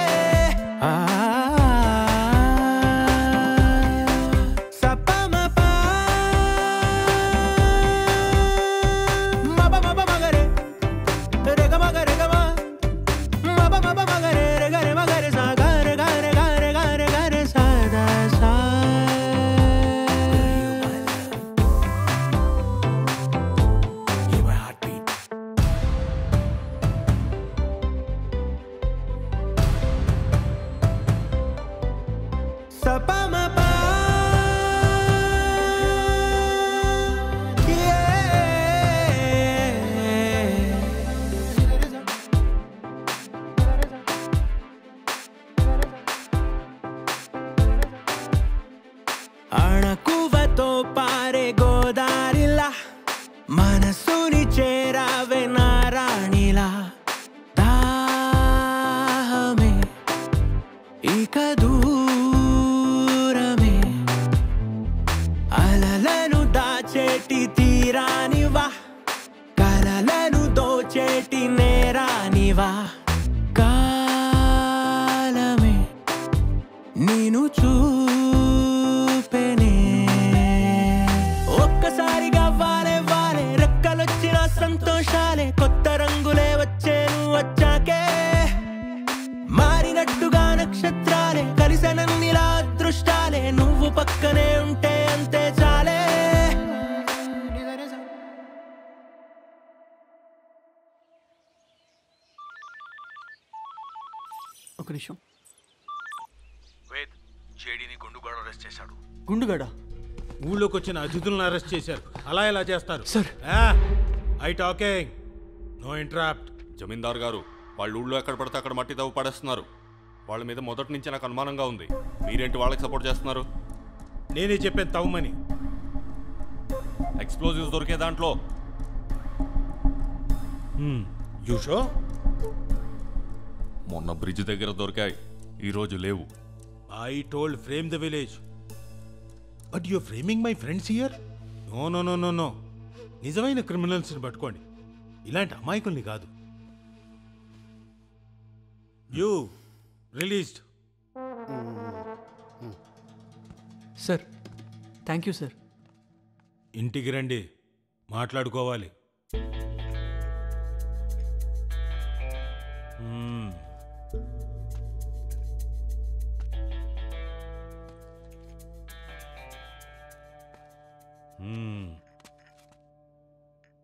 అణకువతో పారే గోదారిలా మనసుని చేరావే నారాణిలా దాహమే ఇక దూరమే అలలను దాచేటి తీరానివా కలలను దోచేటి నేరానివా కాలమే నేను చూపెనే ఒక్కసారిగా వాలే వాలే రెక్కలొచ్చిన సంతోషాలే కొత్త రంగులే వచ్చేను వచ్చాకే మారినట్టుగా నక్షత్రాలే కలిసెనన్నిలా అదృష్టాలే నువ్వు పక్కనే ఉంటే అంతే చాలే ఒక నిమిషం. వేద్ జేడీని గుండుగాడు అరెస్ట్ చేశాడు. గుండుగాడా? ఊళ్ళోకి వచ్చిన అతిథులను అరెస్ట్ చేశారు. అలా ఎలా చేస్తారు sir? I talking no interrupt. Zamindar garu వాళ్ళు ఊళ్ళో ఎక్కడ పడితే అక్కడ మట్టి తవ్వు పడేస్తున్నారు. వాళ్ళ మీద మొదటి నుంచి నాకు అనుమానంగా ఉంది. మీరేంటి వాళ్ళకి సపోర్ట్ చేస్తున్నారు? నేనే చెప్పాను తవ్వమని. ఎక్స్ప్లోజివ్స్ దొరికే దాంట్లో యూషో మొన్న బ్రిడ్జ్ దగ్గర దొరికాయి, ఈరోజు లేవు. I told frame the village but you framing my friends here. No no no no no నిజమైన క్రిమినల్స్ని పట్టుకోండి, ఇలాంటి అమాయకుల్ని కాదు. You released. Sir thank you sir. ఇంటికి రండి, మాట్లాడుకోవాలి.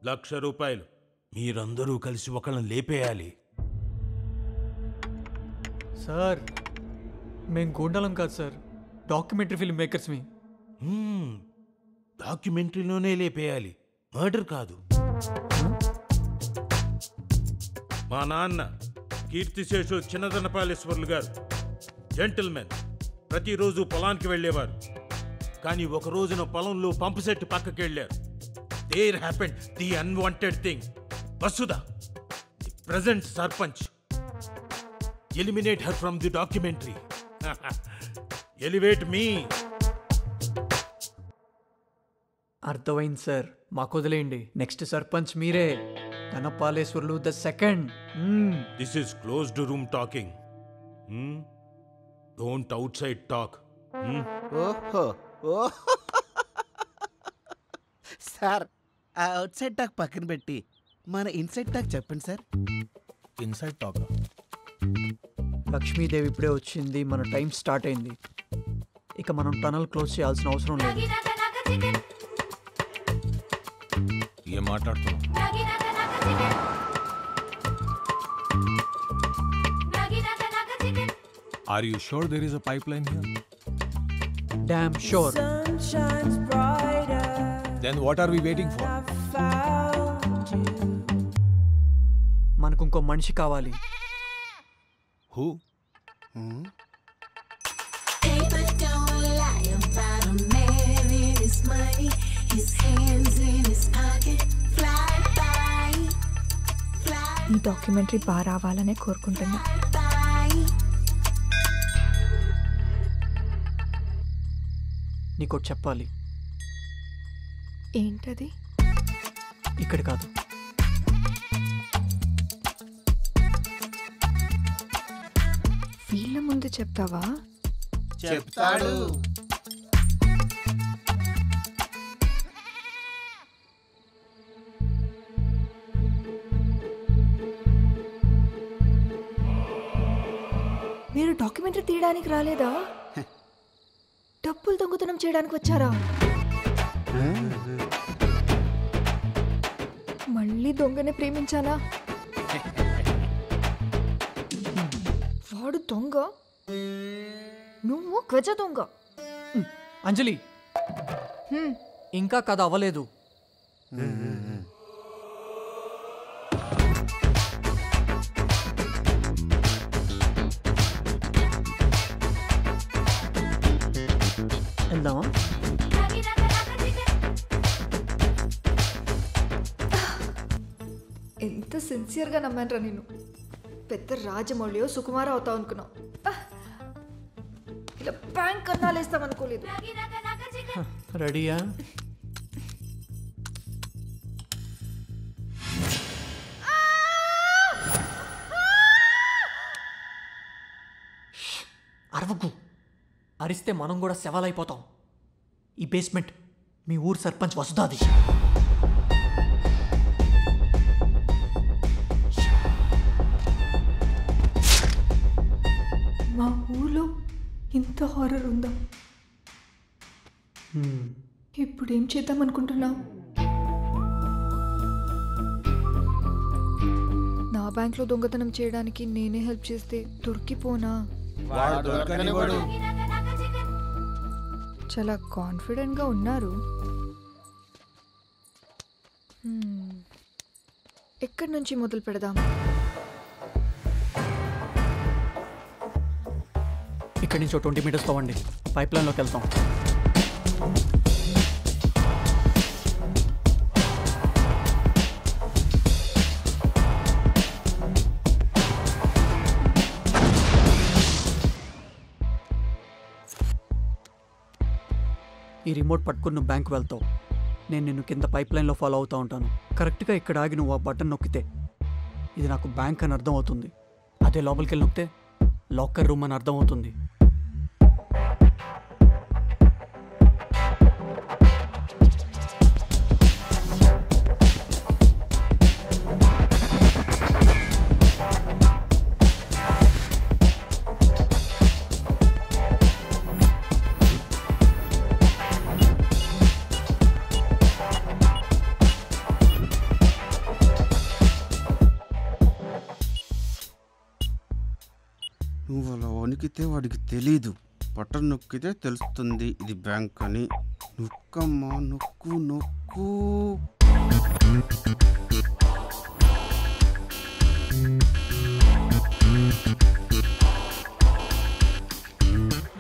₹1,00,000 మీరందరూ కలిసి ఒకళ్ళని లేపేయాలి. సార్ మేము గూండాలం కాదు సార్, డాక్యుమెంటరీ ఫిల్మ్ మేకర్స్మి. డాక్యుమెంటరీలోనే లేపేయాలి, మర్డర్ కాదు. మా నాన్న కీర్తిశేషు చిన్నదనపాలేశ్వర్లు గారు జెంటిల్మెన్, ప్రతిరోజు పొలానికి వెళ్ళేవారు. కానీ ఒక రోజున పొలంలో పంపు సెట్ పక్కకి వెళ్ళారు. There happened the unwanted thing. Vasudha, the present sarpanch, eliminate her from the documentary. Elevate me. అర్థమైంది సార్, మాకు వదిలేయండి. నెక్స్ట్ సర్పంచ్ మీరే, Dhanapaleshwarlu the second. This is closed room talking. Don't outside talk. ఓహో సార్, ఆ అవుట్ సైడ్ టాక్ పక్కన పెట్టి మన inside talk చెప్పండి సార్. Inside talk. లక్ష్మీదేవి ఇప్పుడే వచ్చింది, మన టైం స్టార్ట్ అయింది. ఇక మనం టనల్ క్లోజ్ చేయాల్సిన అవసరం లేదు. ఏం మాట్లాడుతున్నావు? Are you sure there is a pipeline here? Damn sure. Then what are we waiting for? మనకు ఇంకో మనిషి కావాలి. Who? ఈ డాక్యుమెంటరీ బాగా రావాలనే కోరుకుంటున్నా. నీకోటి చెప్పాలి. ఏంటది? ఇక్కడ కాదు, వీళ్ళ ముందు చెప్తావా? చెప్తాడు. మీరు డాక్యుమెంటరీ తీయడానికి రాలేదా? డబ్బులు దొంగతనం చేయడానికి వచ్చారా? మళ్ళీ దొంగనే ప్రేమించానా? వాడు దొంగ, నువ్వు గజ దొంగ. అంజలి ఇంకా కథ అవ్వలేదు. వెళ్దామా? ఎంత సిన్సియర్గా నమ్మానరా నేను. పెద్ద రాజమౌళియో సుకుమార అవుతావు అనుకున్నావు. ఇలా బ్యాంక్ అన్నాలేస్తామనుకోలేదు. రెడీయా? అరవకు. అరిస్తే మనం కూడా శవాలైపోతాం. ఈ బేస్మెంట్ మీ ఊరు సర్పంచ్ వసుదాది. మా ఊర్లో ఇంత హారర్ ఉందా? ఇప్పుడు ఏం చేద్దాం అనుకుంటున్నావు? నా బ్యాంక్లో దొంగతనం చేయడానికి నేనే హెల్ప్ చేస్తే దొరికిపోనా? చాలా కాన్ఫిడెంట్గా ఉన్నారు. ఎక్కడి నుంచి మొదలు పెడదాం? ఇక్కడి నుంచి 20 మీటర్స్ తవ్వండి, పైప్ లైన్లోకి వెళ్తాం. ఈ రిమోట్ పట్టుకుని నువ్వు బ్యాంక్ వెళ్తావు. నేను నిన్ను కింద పైప్ లైన్లో ఫాలో అవుతూ ఉంటాను. కరెక్ట్గా ఇక్కడ ఆగి నువ్వు ఆ బటన్ నొక్కితే ఇది నాకు బ్యాంక్ అని అర్థం అవుతుంది. అదే లోపలికి వెళ్ళి నొక్కితే లాకర్ రూమ్ అని అర్థం అవుతుంది. నువ్వు అలా వణికితే వాడికి తెలీదు. బటన్ నొక్కితే తెలుస్తుంది ఇది బ్యాంక్ అని. నొక్కమ్మా, నొక్కు నొక్కు.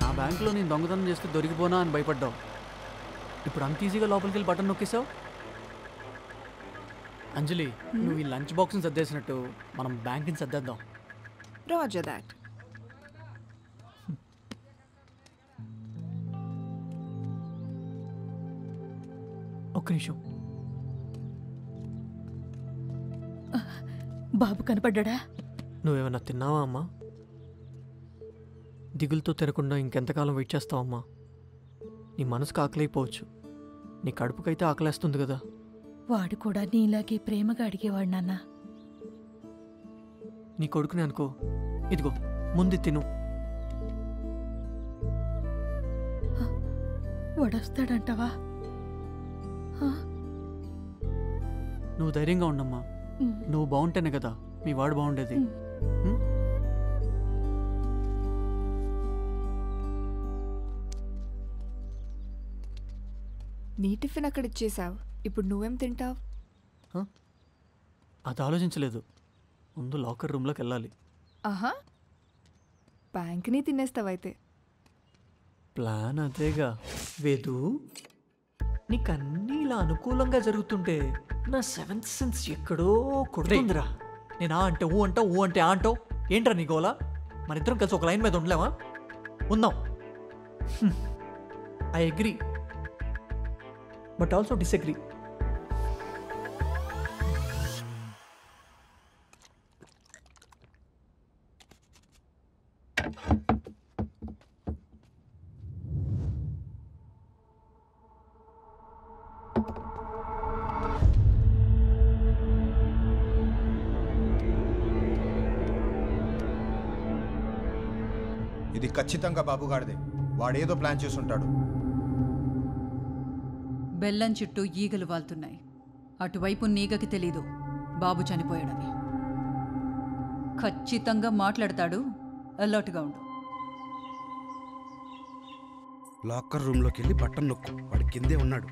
నా బ్యాంకులో నేను దొంగతనం చేస్తే దొరికిపోనా అని భయపడ్డావు. ఇప్పుడు అంత ఈజీగా లోపలికి వెళ్ళి బటన్ నొక్కేసావు. అంజలి, నువ్వు ఈ లంచ్ బాక్స్ని సర్దేసినట్టు మనం బ్యాంక్ని సర్దేద్దాం. Roger that. ఒక్క నిమిషం. బాబు కనపడ్డా? నువ్వేమన్నా తిన్నావా అమ్మా? దిగులుతో తినకుండా ఇంకెంతకాలం వెయిట్ చేస్తావమ్మా? నీ మనసుకు ఆకలైపోవచ్చు, నీ కడుపుకైతే ఆకలేస్తుంది కదా. వాడు కూడా నీలాగే ప్రేమగా అడిగేవాడు నాన్న. నీ కొడుకుని అనుకో, ఇదిగో ముందు తిను. వాడొస్తాడంటావా? నువ్వు ధైర్యంగా ఉండమ్మా. నువ్వు బాగుంటేనే కదా మీ వాడు బాగుండేది. నీ టిఫిన్ అక్కడ ఇచ్చేసావు, ఇప్పుడు నువ్వేం తింటావు? అది ఆలోచించలేదు. ముందు లాకర్ రూమ్లోకి వెళ్ళాలి. ఆహా, బ్యాంక్ని తినేస్తావైతే. ప్లాన్ అదేగా వేదు. నీకన్నీ ఇలా అనుకూలంగా జరుగుతుంటే నా 7th సెన్స్ ఎక్కడో కొడుతుందిరా. నేను ఆ అంటే ఊ అంటావు, ఊ అంటే ఆ అంటావు. ఏంట్రా నీ గోలా? మన ఇద్దరం కలిసి ఒక లైన్ మీద ఉండలేమా? ఉందాం. I agree but also disagree. ఇది ఖచ్చితంగా బాబుగాడిదే. వాడేదో ప్లాన్ చేసుంటాడు. బెల్లం చుట్టూ ఈగలు వాళ్తున్నాయి. అటువైపు నీగకి తెలీదు బాబు చనిపోయాడని. ఖచ్చితంగా మాట్లాడతాడు. అలర్ట్గా ఉండు. లాకర్ రూమ్లోకి వెళ్ళి బట్టన్ నొక్కు. వాడి కిందే ఉన్నాడు.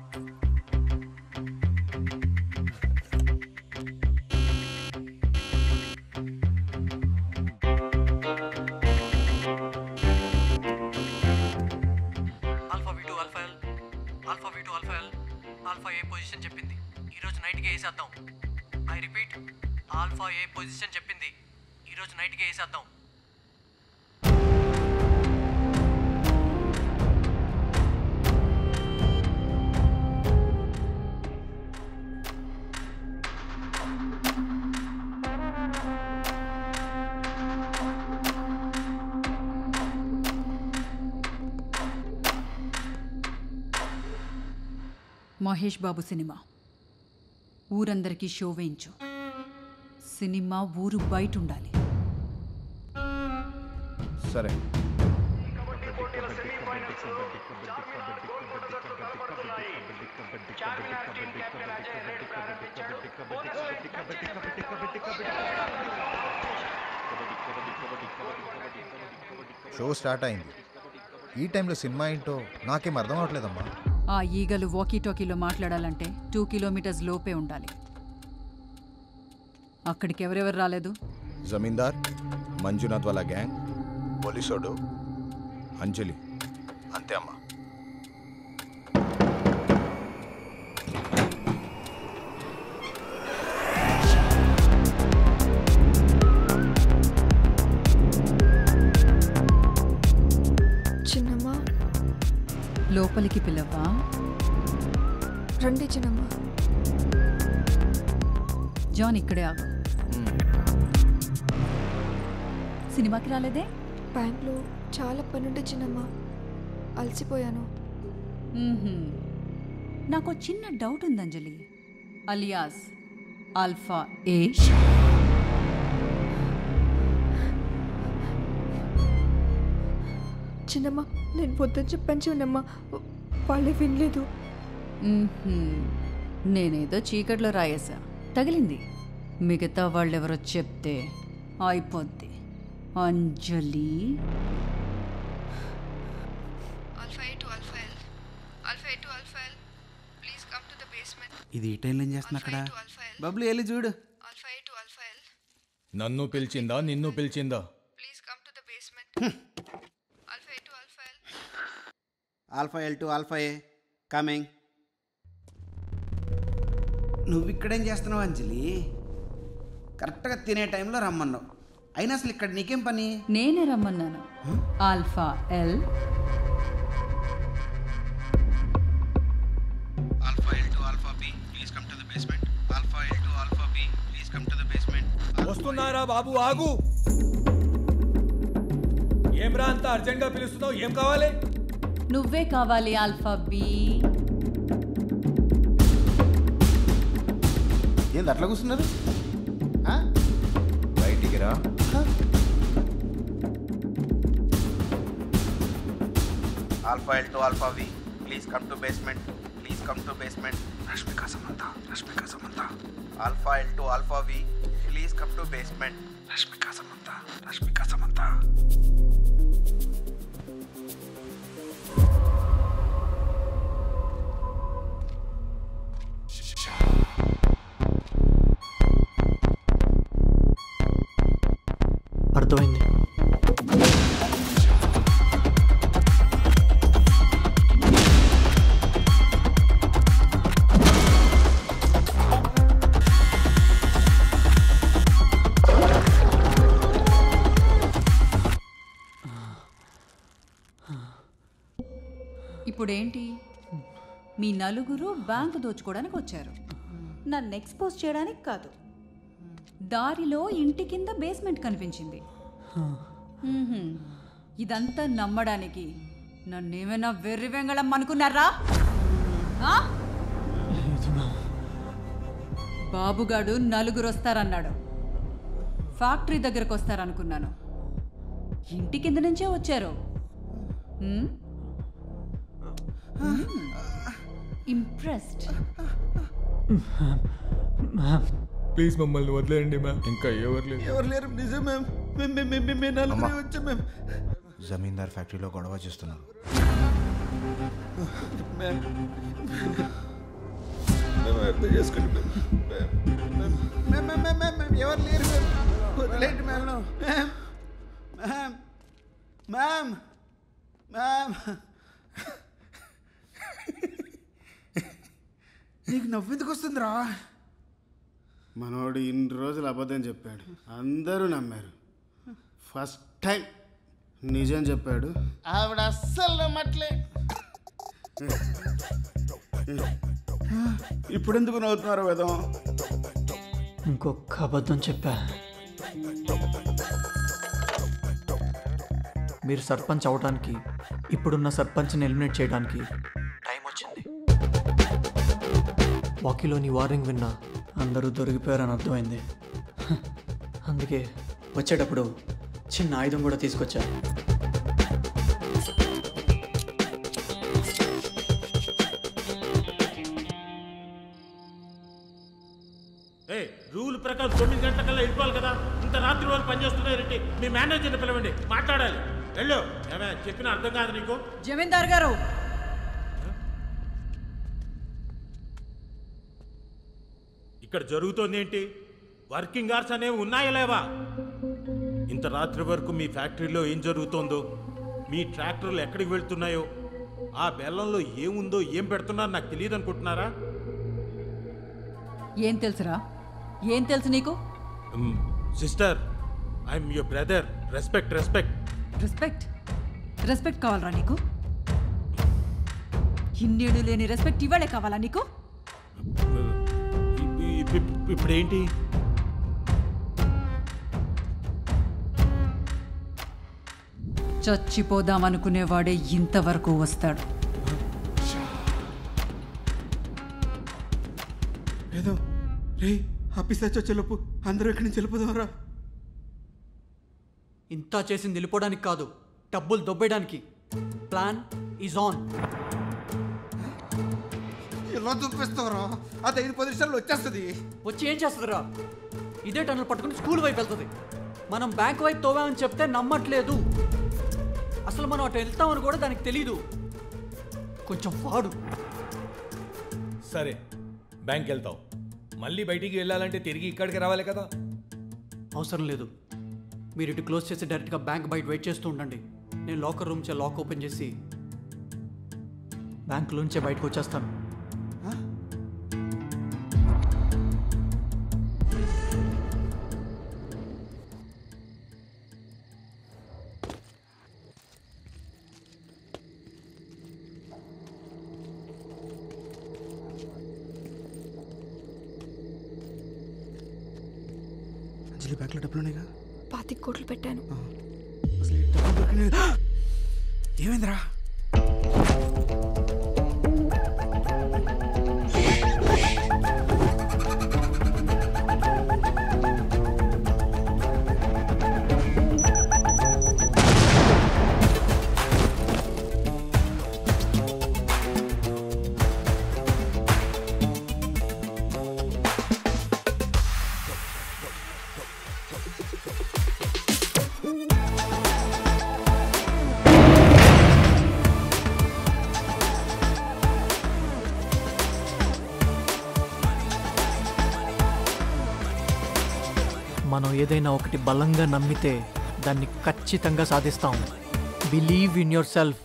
ఆల్ఫా ఏ పొజిషన్ చెప్పింది, ఈరోజు నైట్కి వేసేద్దాం. I repeat, alpha A position చెప్పింది, ఈరోజు నైట్కి వేసేద్దాం. మహేష్ బాబు సినిమా ఊరందరికీ షో వేయించు. సినిమా ఊరు బయట ఉండాలి. సరే. షో స్టార్ట్ అయింది. ఈ టైంలో సినిమా ఏంటో నాకేం అర్థం అవట్లేదమ్మా. ఆ ఈగలు వాకీటాకీలో మాట్లాడాలంటే 2 కిలోమీటర్స్ లోపే ఉండాలి. అక్కడికి ఎవరెవరు రాలేదు? జమీందార్, మంజునాథ్ వాళ్ళ గ్యాంగ్, పోలీసోడు, అంజలి, అంతే అమ్మా. చిన్నమ్మా, లోపలికి పిలవా? రండి చిన్నమ్మా. జాన్ ఇక్కడే ఆగు. సినిమాకి రాలేదే? బ్యాంక్లో చాలా పనుంటే చిన్నమ్మా, అలసిపోయాను. నాకు చిన్న డౌట్ ఉంది అంజలి. అలియాస్ ఆల్ఫా ఏ చిన్నమ్మా, నేను వద్దని చెప్పాను చిన్నమ్మా, వాళ్ళే వినలేదు. నేనేదో చీకట్లో రాయేసా, తగిలింది. మిగతా వాళ్ళెవరో చెప్తే అయిపోద్ది. అంజలి, ఇది ఈ టైంలో ఏం చేస్తున్నా అక్కడ? బబ్లు వెళ్ళి చూడు. నన్ను పిలిచిందా నిన్ను పిలిచిందా? Alpha L2 alpha A coming. నువ్వు ఇక్కడేం చేస్తున్నావు అంజలి? కరెక్ట్గా తినే టైంలో రమ్మన్నావు. అయినా అసలు ఇక్కడ నీకేం పని? నేనే రమ్మన్నాను. Alpha L, alpha L2 alpha B please come to the basement. Alpha L2 alpha B please come to the basement. వస్తున్నారా బాబు? ఆగు. ఏమ్రా అంత అర్జెంట్గా పిలుస్తున్నావు? ఏం కావాలి? నువ్వే కావాలి ఆల్ఫా బి. ఏంది అట్లా కూర్చున్నారు? బయటికి రా. Alpha L2 alpha V please come to basement. Please come to basement. Rashmika Samantha, Rashmika Samantha. Alpha L2 alpha V please come to basement. Rashmika Samantha, Rashmika Samantha. అర్థమైంది. ఇప్పుడు ఇప్పుడేంటి మీ నలుగురు బ్యాంకు దోచుకోవడానికి వచ్చారు, నన్ను ఎక్స్పోజ్ చేయడానికి కాదు. దారిలో ఇంటి కింద బేస్మెంట్ కనిపించింది. ఇదంతా నమ్మడానికి నన్నేమైనా వెర్రి వెంగళం అనుకున్నారా? బాబుగాడు నలుగురు వస్తారన్నాడు, ఫ్యాక్టరీ దగ్గరకు వస్తారనుకున్నాను. ఇంటి కింద నుంచే వచ్చారు. ఇంప్రెస్డ్. ప్లీజ్ మమ్మల్ని వదిలేయండి మ్యామ్, ఇంకా ఎవరు లేరు. ఎవరు లేరు, నిజం మ్యామ్. మేము నలుగురే వచ్చాం మ్యామ్. జమీందార్ ఫ్యాక్టరీలో గొడవ చేస్తున్నాం. అర్థం చేసుకోండి మ్యామ్. ఎవరు లేరు మ్యామ్, వదిలేండి మ్యామ్. మ్యామ్ మ్యామ్ మ్యామ్ నీకు నవ్వెందుకు వస్తుందిరా? మనోడు ఇన్ని రోజులు అబద్ధం చెప్పాడు, అందరూ నమ్మారు. ఫస్ట్ టైం నిజం చెప్పాడు. ఆవిడ అస్సలు నమ్మట్లే. ఇప్పుడు ఎందుకు నవ్వుతున్నారు వేదం? ఇంకొక అబద్ధం చెప్పా. మీరు సర్పంచ్ అవడానికి, ఇప్పుడున్న సర్పంచ్ని ఎలిమినేట్ చేయడానికి టైం వచ్చింది. వాకిలోని వార్నింగ్ విన్నా అందరూ దొరికిపోయారని అర్థమైంది. అందుకే వచ్చేటప్పుడు చిన్న ఆయుధం కూడా తీసుకొచ్చా. రూల్ ప్రకారం 9 గంటలకల్లా వెళ్ళిపోవాలి కదా. ఇంత రాత్రి వాళ్ళు పనిచేస్తున్నారంటే మీ మేనేజర్ని పిలవండి, మాట్లాడాలి. వెళ్ళు. చెప్పిన అర్థం కాదు నీకు? జమీందార్ గారు, ఇక్కడ జరుగుతోంది ఏంటి? వర్కింగ్ అవర్స్ అనేవి ఉన్నాయా లేవా? ఇంత రాత్రి వరకు మీ ఫ్యాక్టరీలో ఏం జరుగుతోందో, మీ ట్రాక్టర్లు ఎక్కడికి వెళ్తున్నాయో, ఆ బెల్లంలో ఏముందో ఏం పెడుతున్నారో నాకు తెలియదు అనుకుంటున్నారా? ఏం తెలుసురా? ఏం తెలుసు నీకు? Sister, I'm your brother. Respect respect respect respect కావాలరా నీకు? ఇన్నేడు లేని రెస్పెక్ట్ ఇవ్వాలే కావాలా నీకు? ఇప్పుడేంటి? చచ్చిపోదామనుకునేవాడే ఇంతవరకు వస్తాడు. ఏదో రే ఆఫీస్ వచ్చేలోపు అందరూ ఇక్కడి నుంచి వెళ్ళిపోదామరా. ఇంత చేసింది వెళ్ళిపోవడానికి కాదు, డబ్బులు దొబ్బేయడానికి. Plan is on. ఎలా దుబ్బేస్తావరా? అది 5-10 నిమిషాల్లో వచ్చేస్తుంది. వచ్చి ఏం చేస్తుందిరా? ఇదే టన్నులు పట్టుకుని స్కూల్ వైపు వెళ్తుంది. మనం బ్యాంక్ వైపు తోవామని చెప్తే నమ్మట్లేదు. అసలు మనం అటు వెళ్తామని కూడా దానికి తెలీదు. కొంచెం వాడు. సరే, బ్యాంక్ వెళ్తావు, మళ్ళీ బయటికి వెళ్ళాలంటే తిరిగి ఇక్కడికి రావాలి కదా. అవసరం లేదు, మీరు ఇటు క్లోజ్ చేసి డైరెక్ట్గా బ్యాంక్ బయట వెయిట్ చేస్తూ ఉండండి. నేను లాకర్ రూమ్ లాక్ ఓపెన్ చేసి బ్యాంకులోంచే బయటకు వచ్చేస్తాను. అంజలి బ్యాంక్లో డబ్బులు ఉన్నాయిగా? 25 కోట్లు పెట్టాను. అసలు ఈ డబ్బులు దొరికినాయి. ఏమైందిరా? మనం ఏదైనా ఒకటి బలంగా నమ్మితే దాన్ని ఖచ్చితంగా సాధిస్తాం. Believe in yourself.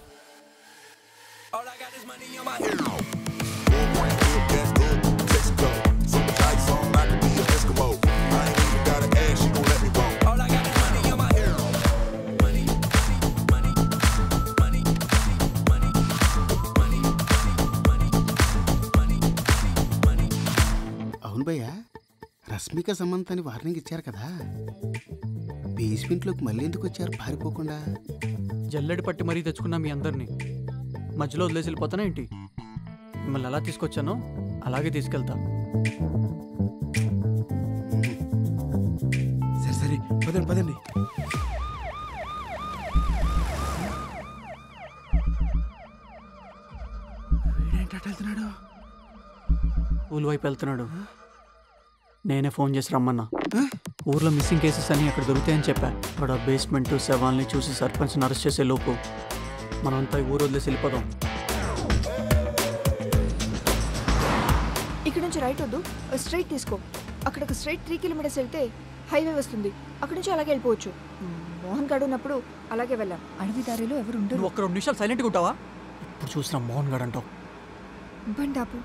Radhika Samanth అని వార్నింగ్ ఇచ్చారు కదా, బేస్మెంట్లోకి మళ్ళీ ఎందుకు వచ్చారు పారిపోకుండా? జల్లెడి పట్టి మరీ తెచ్చుకున్నా మీ అందరినీ, మధ్యలో వదిలేసి వెళ్ళిపోతానా ఏంటి? మిమ్మల్ని ఎలా తీసుకొచ్చానో అలాగే తీసుకెళ్తా. సరే సరే పదండి పదండి. వెళ్తున్నాడు, ఊరు వైపు వెళ్తున్నాడు. నేనే ఫోన్ చేసి రమ్మన్నా. ఊర్లో మిస్సింగ్ కేసెస్ అని అక్కడ దొరుకుతాయని చెప్పా. అక్కడ బేస్మెంట్ శవాల్ని చూసి సర్పంచ్ని అరెస్ట్ చేసే లోపు మనంతా ఊరు వదిలేసి వెళ్ళిపోదాం. ఇక్కడ నుంచి రైట్ వద్దు, స్ట్రైట్ తీసుకో. అక్కడ ఒక స్ట్రైట్ 3 కిలోమీటర్స్ వెళ్తే హైవే వస్తుంది. అక్కడ నుంచి అలాగే వెళ్ళిపోవచ్చు. మోహన్ గారు ఉన్నప్పుడు అలాగే వెళ్ళాం. అడవి దారిలో ఎవరు ఉండరు. నువ్వు ఒక 2 నిమిషాలు సైలెంట్గా ఉంటావా? ఇప్పుడు చూసిన మోహన్ గారు అంటావు. బండాపు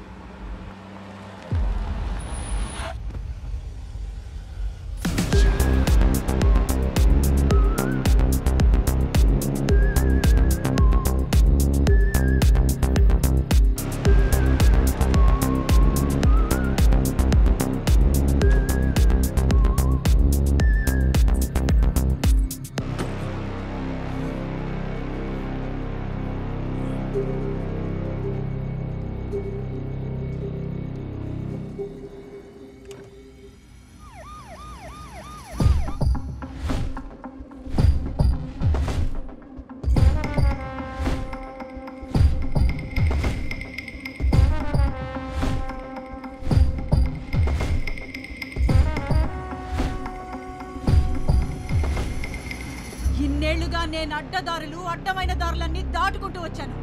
నేను అడ్డదారులు అడ్డమైన దారులన్నీ దాటుకుంటూ వచ్చాను.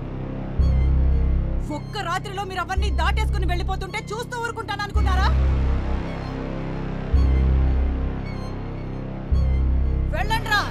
ఒక్క రాత్రిలో మీరు అవన్నీ దాటేసుకుని వెళ్ళిపోతుంటే చూస్తూ ఊరుకుంటాను అనుకున్నారా? వెళ్ళండ్రా.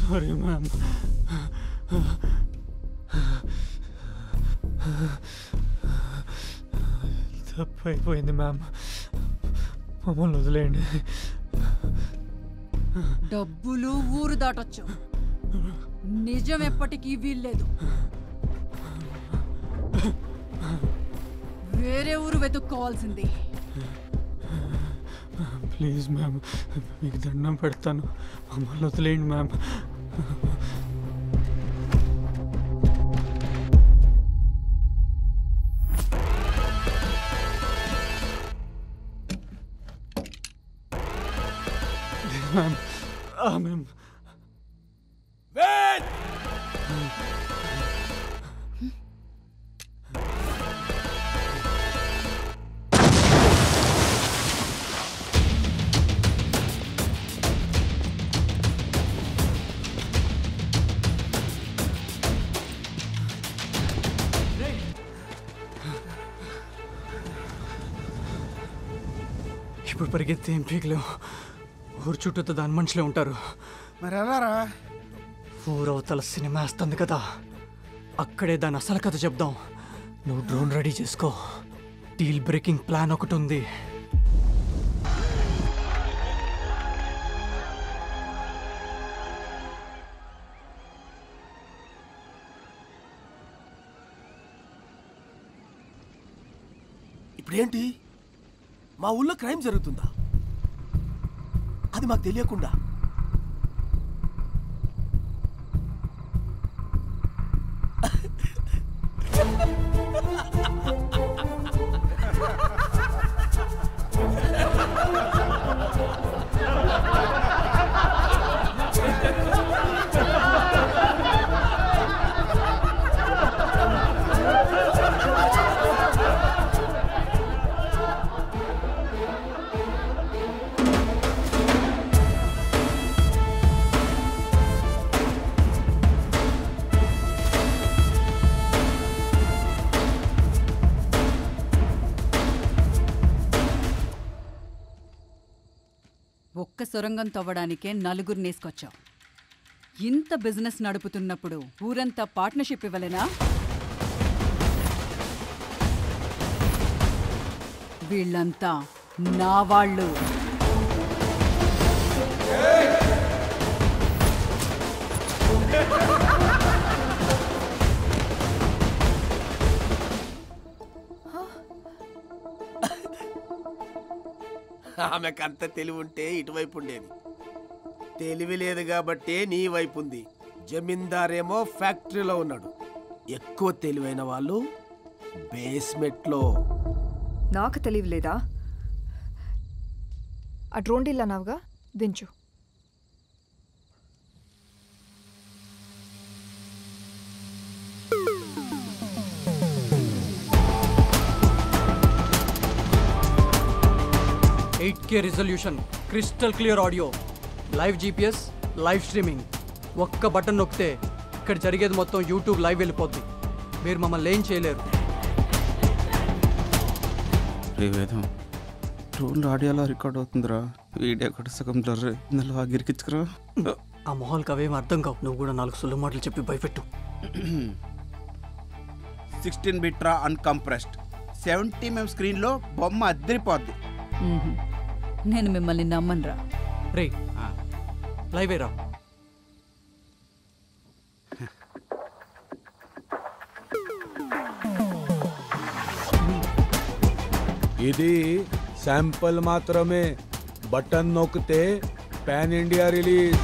Sorry ma'am. తప్పు అయిపోయింది మ్యామ్, మమ్మల్ని వదిలేయండి. డబ్బులు ఊరు దాటొచ్చు, నిజం ఎప్పటికీ వీల్లేదు. వేరే ఊరు వెతుక్కోవాల్సింది. ప్లీజ్ మ్యామ్, మీకు దండం పెడతాను, మమ్మల్ని వదిలేయండి మ్యామ్. మ్యామ్ మ్యామ్ ఇప్పుడు పరిగెత్తే ఏం పీకలేవు. ఊరు చుట్టూతో దాని మనుషులే ఉంటారు. మరి అలారా ఊరవతల సినిమా వస్తుంది కదా, అక్కడే దాని అసలు కథ చెప్దాం. నువ్వు డ్రోన్ రెడీ చేసుకో. డీల్ బ్రేకింగ్ ప్లాన్ ఒకటి ఉంది. ఇప్పుడేంటి, మా ఊళ్ళో క్రైమ్ జరుగుతుందా? అది మాకు తెలియకుండా ఒక్క సొరంగం తవ్వడానికే నలుగురు నేసుకొచ్చావు. ఇంత బిజినెస్ నడుపుతున్నప్పుడు ఊరంతా పార్ట్నర్షిప్ ఇవ్వలేనా? వీళ్ళంతా నా వాళ్ళు. ఆమెకంత తెలివి ఉంటే ఇటువైపు ఉండేది. తెలివి లేదు కాబట్టే నీ వైపు ఉంది. జమీందారేమో ఫ్యాక్టరీలో ఉన్నాడు. ఎక్కువ తెలివైన వాళ్ళు బేస్మెంట్లో. నాకు తెలివి లేదా? ఆ డ్రోన్ డీల్ అన్నావుగా, దించు. K resolution, crystal clear audio, live GPS, live streaming. ఒక్క బటన్ నొక్కితే ఇక్కడ జరిగేది మొత్తం యూట్యూబ్ లైవ్ వెళ్ళిపోద్ది. మీరు మమ్మల్ని ఏం చేయలేరు. రే వేదం, డ్రోన్ ఆడియోలో రికార్డ్ అవుతుందిరా. వీడియో కూడా సగం బ్లర్. ఇందులో గిరికిచ్చుకురా. ఆ మొహాలకు అవేం అర్థం కావు. నువ్వు కూడా 4 సులువు మాటలు చెప్పి భయపెట్టు. 16 బిట్రా అన్కంప్రెస్డ్ 70 mm స్క్రీన్లో బొమ్మ అద్దరిపోద్ది. నేను మిమ్మల్ని నమ్మనురా. రే లైవే రా. ఇది శాంపుల్ మాత్రమే. బటన్ నొక్కితే పాన్ ఇండియా రిలీజ్.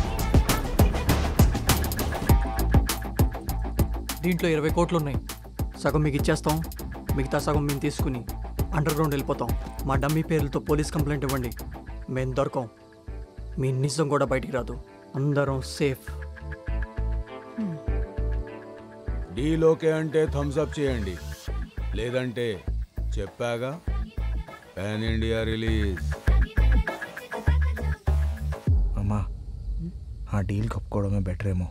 దీంట్లో 20 కోట్లు ఉన్నాయి. సగం మీకు ఇచ్చేస్తాం, మిగతా సగం మేము తీసుకుని అండర్ గ్రౌండ్ వెళ్ళిపోతాం. మా డమ్మీ పేర్లతో పోలీస్ కంప్లైంట్ ఇవ్వండి, మేము దొరకం. మీ నిజం కూడా బయటికి రాదు. అందరం సేఫ్. డీల్ ఓకే అంటే థమ్స్ అప్ చేయండి, లేదంటే చెప్పాగా పాన్ ఇండియా రిలీజ్. అమ్మా, ఆ డీల్ కప్పుకోవడమే బెటర్ ఏమో.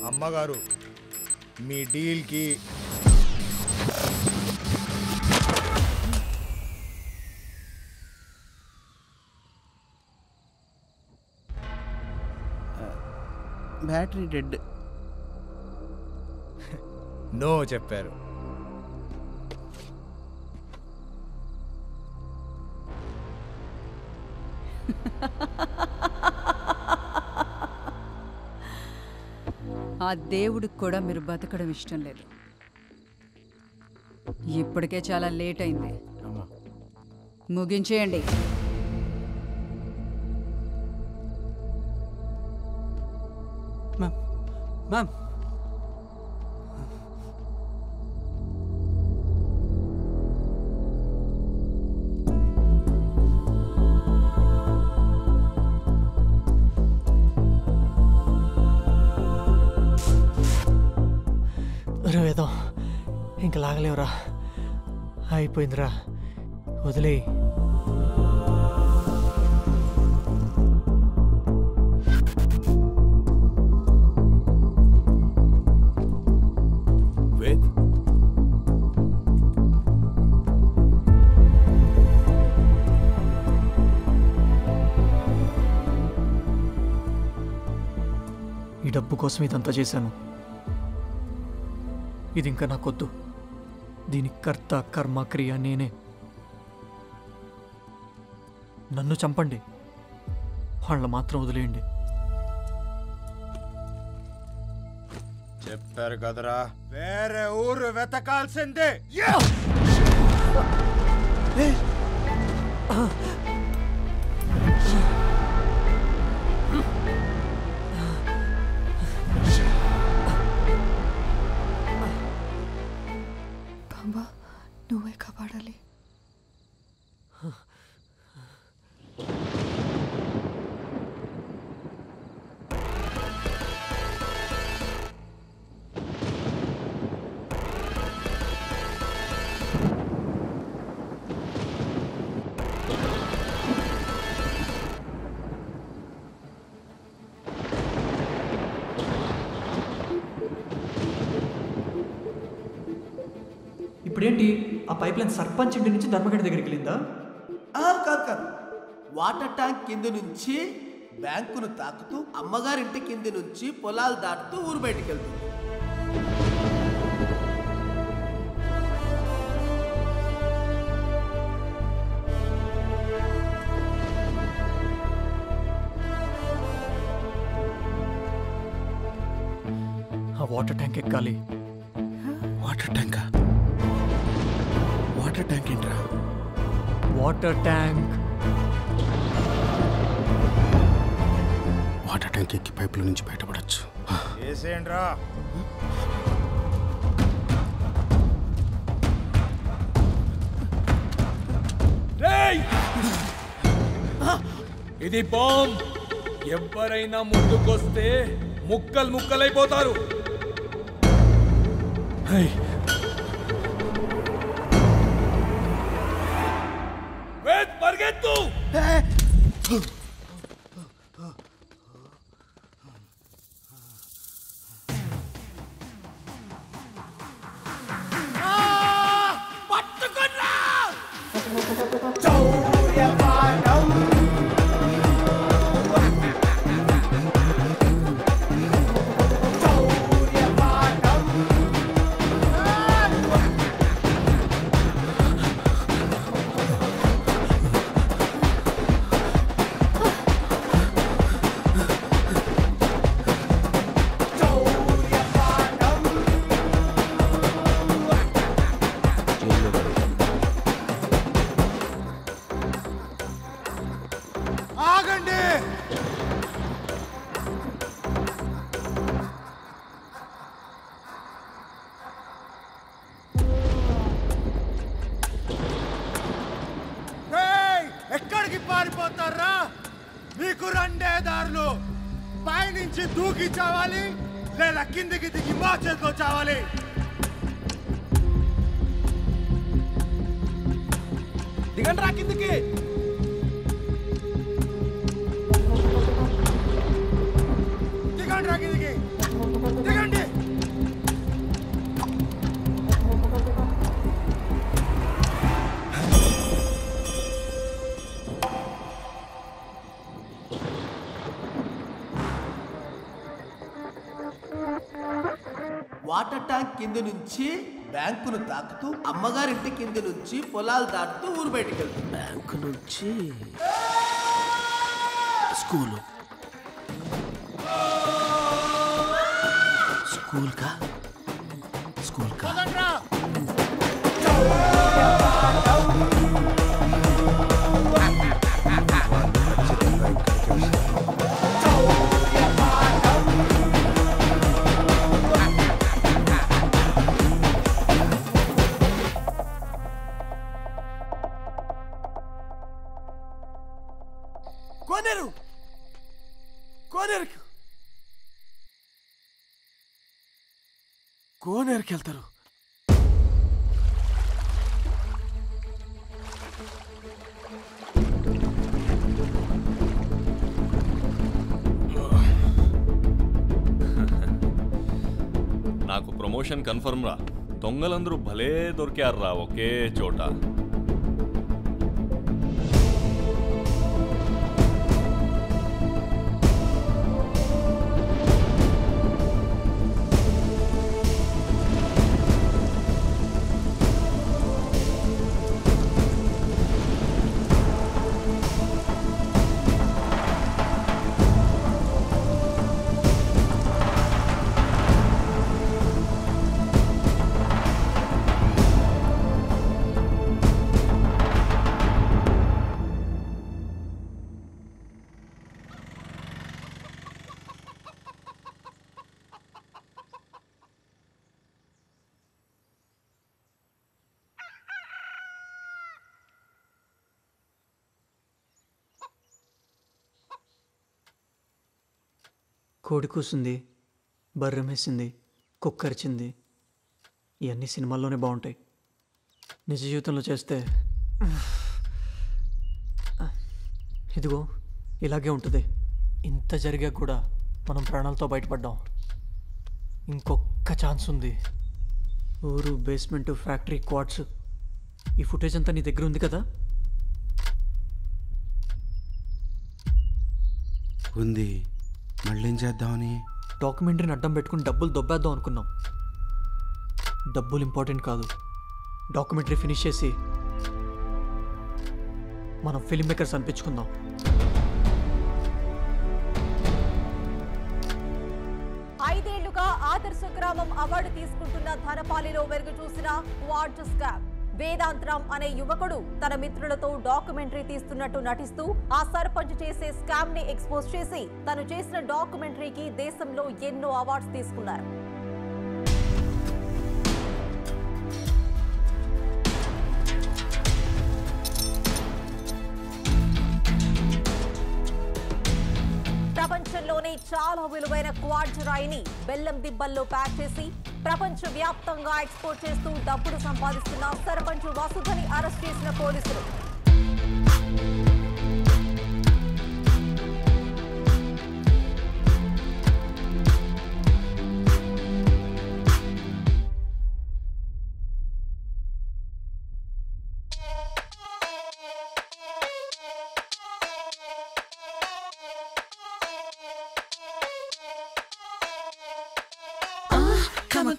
అమ్మగారు, మీ డీల్కి బ్యాటరీ డెడ్. నో చెప్పారు. ఆ దేవుడికి కూడా మీరు బతకడం ఇష్టం లేదు. ఇప్పటికే చాలా లేట్ అయింది. ముగించేయండి. మ్యామ్, వేదం ఇంక లాగలేవురా. అయిపోయిందిరా, వదిలే. ఈ డబ్బు కోసం ఇదంతా చేశాను. ఇది ఇంకా నాకొద్దు. దీని కర్త కర్మ క్రియ నేనే. నన్ను చంపండి, వాళ్ళ మాత్రం వదిలేయండి. చెప్పారు కదరా, వేరే ఊరు వెతకాల్సిందే. బాబా, నువ్వే కాపాడాలి. ఇప్పుడేంటి ఆ పైప్ లైన్ సర్పంచ్ ఇంటి నుంచి ధర్మగడ్డ దగ్గరికి వెళ్ళిందా? కాదు కాదు, వాటర్ ట్యాంక్ కింద నుంచి బ్యాంకును తాకుతూ అమ్మగారింటి కింది నుంచి పొలాలు దాటుతూ ఊరు బయటికి వెళ్తుంది. ఆ వాటర్ ట్యాంక్ ఎక్కాలి. వాటర్ ట్యాంకా? వాటర్ ట్యాంక్ ఏంట్రా? వాటర్ ట్యాంక్ వాటర్ ట్యాంక్ ఎక్కి పైపుల నుంచి బయటపడచ్చు. ఏసేంట్రా ఇది బాంబ్. ఎవరైనా ముందుకొస్తే ముక్కలు ముక్కలైపోతారు. పరిగెత్తు. ఆగండి. ఎక్కడికి పారిపోతారా? మీకు రెండే దారులు. పైనుంచి దూకి చావాలి, లేదా కిందికి దిగి మా చేతిలో చావాలి. దిగండి రా కిందికి. దిగండి రా కిందికి, దిగండి. వాటర్ ట్యాంక్ కింద నుంచి బ్యాంకును తాకుతూ అమ్మగారింటి కింది నుంచి పొలాలు దాటుతూ ఊరు బయటికి వెళ్తుంది. బ్యాంకు నుంచి స్కూలు. స్కూల్కా? స్కూల్కా? కోనేరు, కోనేరుకి కోనేరుకి వెళ్తారు. నాకు ప్రమోషన్ కన్ఫర్మ్ రా. దొంగలందరూ భలే దొరికారురా ఒకే చోట. కోడి కూసింది, బర్రె మేసింది, కుక్కరిచింది. ఇవన్నీ సినిమాల్లోనే బాగుంటాయి. నిజ జీవితంలో చేస్తే ఇదిగో ఇలాగే ఉంటుంది. ఇంత జరిగాక కూడా మనం ప్రాణాలతో బయటపడ్డాం. ఇంకొక్క ఛాన్స్ ఉంది. ఊరు బేస్మెంట్ ఫ్యాక్టరీ క్వార్ట్స్ ఈ ఫుటేజ్ అంతా నీ దగ్గర ఉంది కదా? ఉంది. మళ్ళీ ఏం చేద్దామని? డాక్యుమెంటరీని అడ్డం పెట్టుకుని డబ్బులు దొబ్బేద్దాం అనుకున్నాం. డబ్బులు ఇంపార్టెంట్ కాదు, డాక్యుమెంటరీ ఫినిష్ చేసి మనం ఫిల్మ్ మేకర్స్ అనిపించుకుందాం. ఐదేళ్లుగా ఆదర్శ గ్రామం అవార్డు తీసుకుంటున్న ధనపాలిలో వెలుగు చూసిన క్వార్ట్జ్ స్కామ్. వేదాంతరం అనే యువకుడు తన మిత్రులతో డాక్యుమెంటరీ తీస్తున్నట్టు నటిస్తూ ఆ సర్పంచ్ చేసే స్కామ్ ని ఎక్స్పోజ్ చేసి తను చేసిన డాక్యుమెంటరీకి దేశంలో ఎన్నో అవార్డ్స్ తీసుకున్నారు. ప్రపంచంలోనే చాలా విలువైన క్వార్ట్జ్ రాయిని బెల్లం దిబ్బల్లో ప్యాక్ చేసి ప్రపంచ వ్యాప్తంగా ఎక్స్పోర్ట్ చేస్తూ డబ్బులు సంపాదిస్తున్న సర్పంచ్ వసుధని అరెస్ట్ చేసిన పోలీసులు.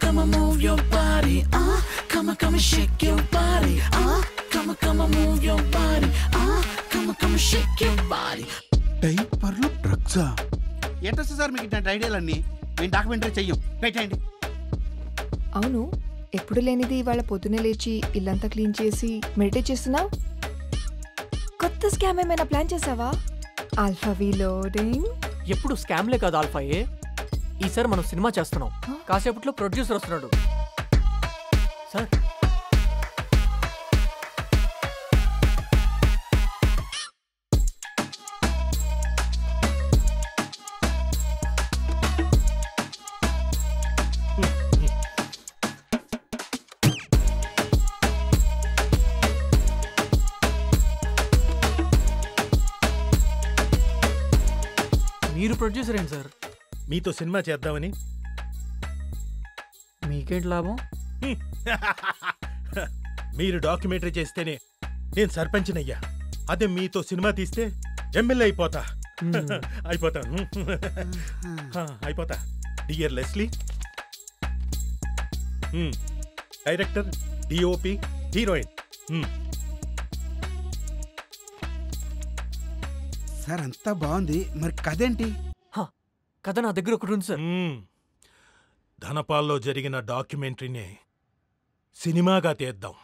Come on, move your body. Come on, shake your body. Come on, move your body. Come on, shake your body. డైపర్లో డ్రగ్సా? ఏంటొస్తా సార్ మీకు ఇట్లాంటి ఐడియాలన్నీ? మేము డాక్యుమెంటరీ చెయ్యం, పెట్టండి. అవును, ఎప్పుడు లేనిది ఇవాళ పొద్దునే లేచి ఇల్లంతా క్లీన్ చేసి మెడిటేట్ చేస్తున్నావు. కొత్త స్కామ్ ఏమైనా ప్లాన్ చేసావా? ఆల్ఫా వి లోడింగ్. ఎప్పుడు స్కామ్లే కాదు ఆల్ఫాయే. ఈసారి మనం సినిమా చేస్తున్నాం. కాసేపట్లో ప్రొడ్యూసర్ వస్తున్నాడు సార్. మీరు ప్రొడ్యూసర్ ఏంటి సార్? మీతో సినిమా చేద్దామని. మీకేంటి లాభం? మీరు డాక్యుమెంటరీ చేస్తేనే నేను సర్పంచ్నయ్యా. అదే మీతో సినిమా తీస్తే ఎమ్మెల్యే అయిపోతా. అయిపోతా. Dear Leslie, director, DOP, heroine. Sir అంతా బాగుంది, మరి కథేంటి? కథ నా దగ్గర ఒకటి ఉంది సార్. ధనపాల్లో జరిగిన డాక్యుమెంటరీనే సినిమాగా తీద్దాం.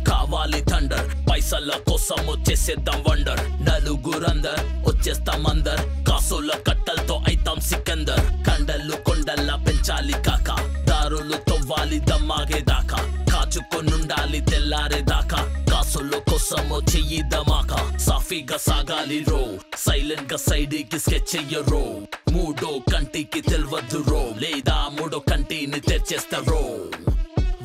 కావాలి థండర్, పైసల కోసం వచ్చేసేద్దాం వండర్. నలుగురందర్ వచ్చేస్తాం అందర్, కాసుల కట్టలతో అయితాం సికందర్. కండలు కొండల్లా పెంచాలి కాక, దారులు తవ్వాలి దమ్మాగేదాకా. కాచుకొనుండాలి తెల్లారేదాకా, కాసుల కోసం చెయ్యి దమాక. సాఫీగా సాగాలి రో, సైలెంట్ గా సైడ్కి స్కెచ్ చెయ్యరో. మూడో కంటికి తెల్వద్దు రో, లేదా మూడో కంటిని తెచ్చేస్తారో.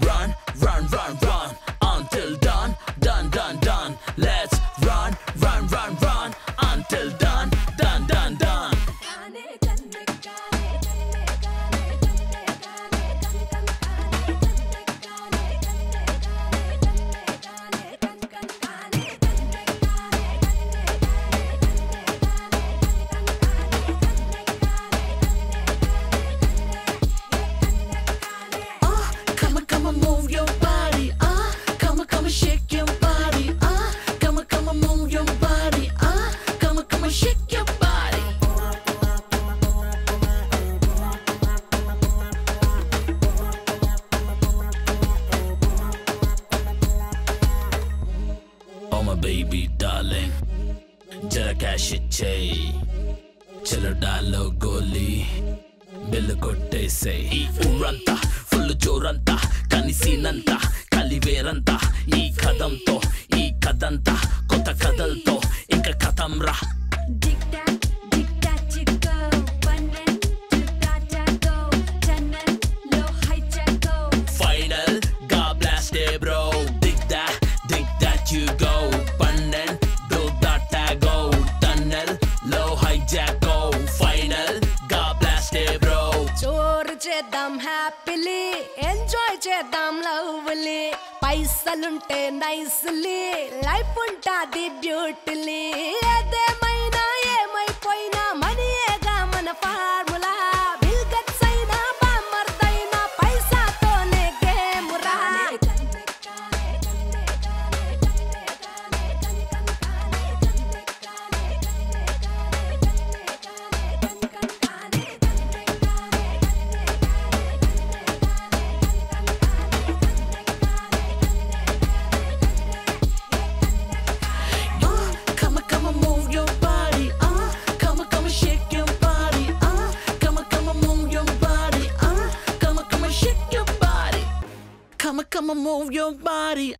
Run, run, run, run until done, done, done, done. Let's run, run, run, run until done, done, done, done. Come on, move your body. Come on, shake your body. Come on, move your body. Come on, shake your body. Oh my baby darling, jara cash ichey, chalo dalo goli, bill kottesey. Ee uranta full joranta, కనిసినంత కలివేరంతా. ఈ కథంతో ఈ కథంతా కొత్త కథలతో ఇంకా కథం రా. Tic tac, tic tac, చేద్దాం happily enjoy చేద్దాం లవ్లీ పైసలుంటే నైస్లీ లైఫ్ ఉంటాది బ్యూటిలీ ఏదేమైనా ఏమైపోయినా మనీయేగా మన ఫార్ములా బిల్ గేట్స్ అయినా బామర్దైనా పైసాతోనే గేమురా Come on, move your body.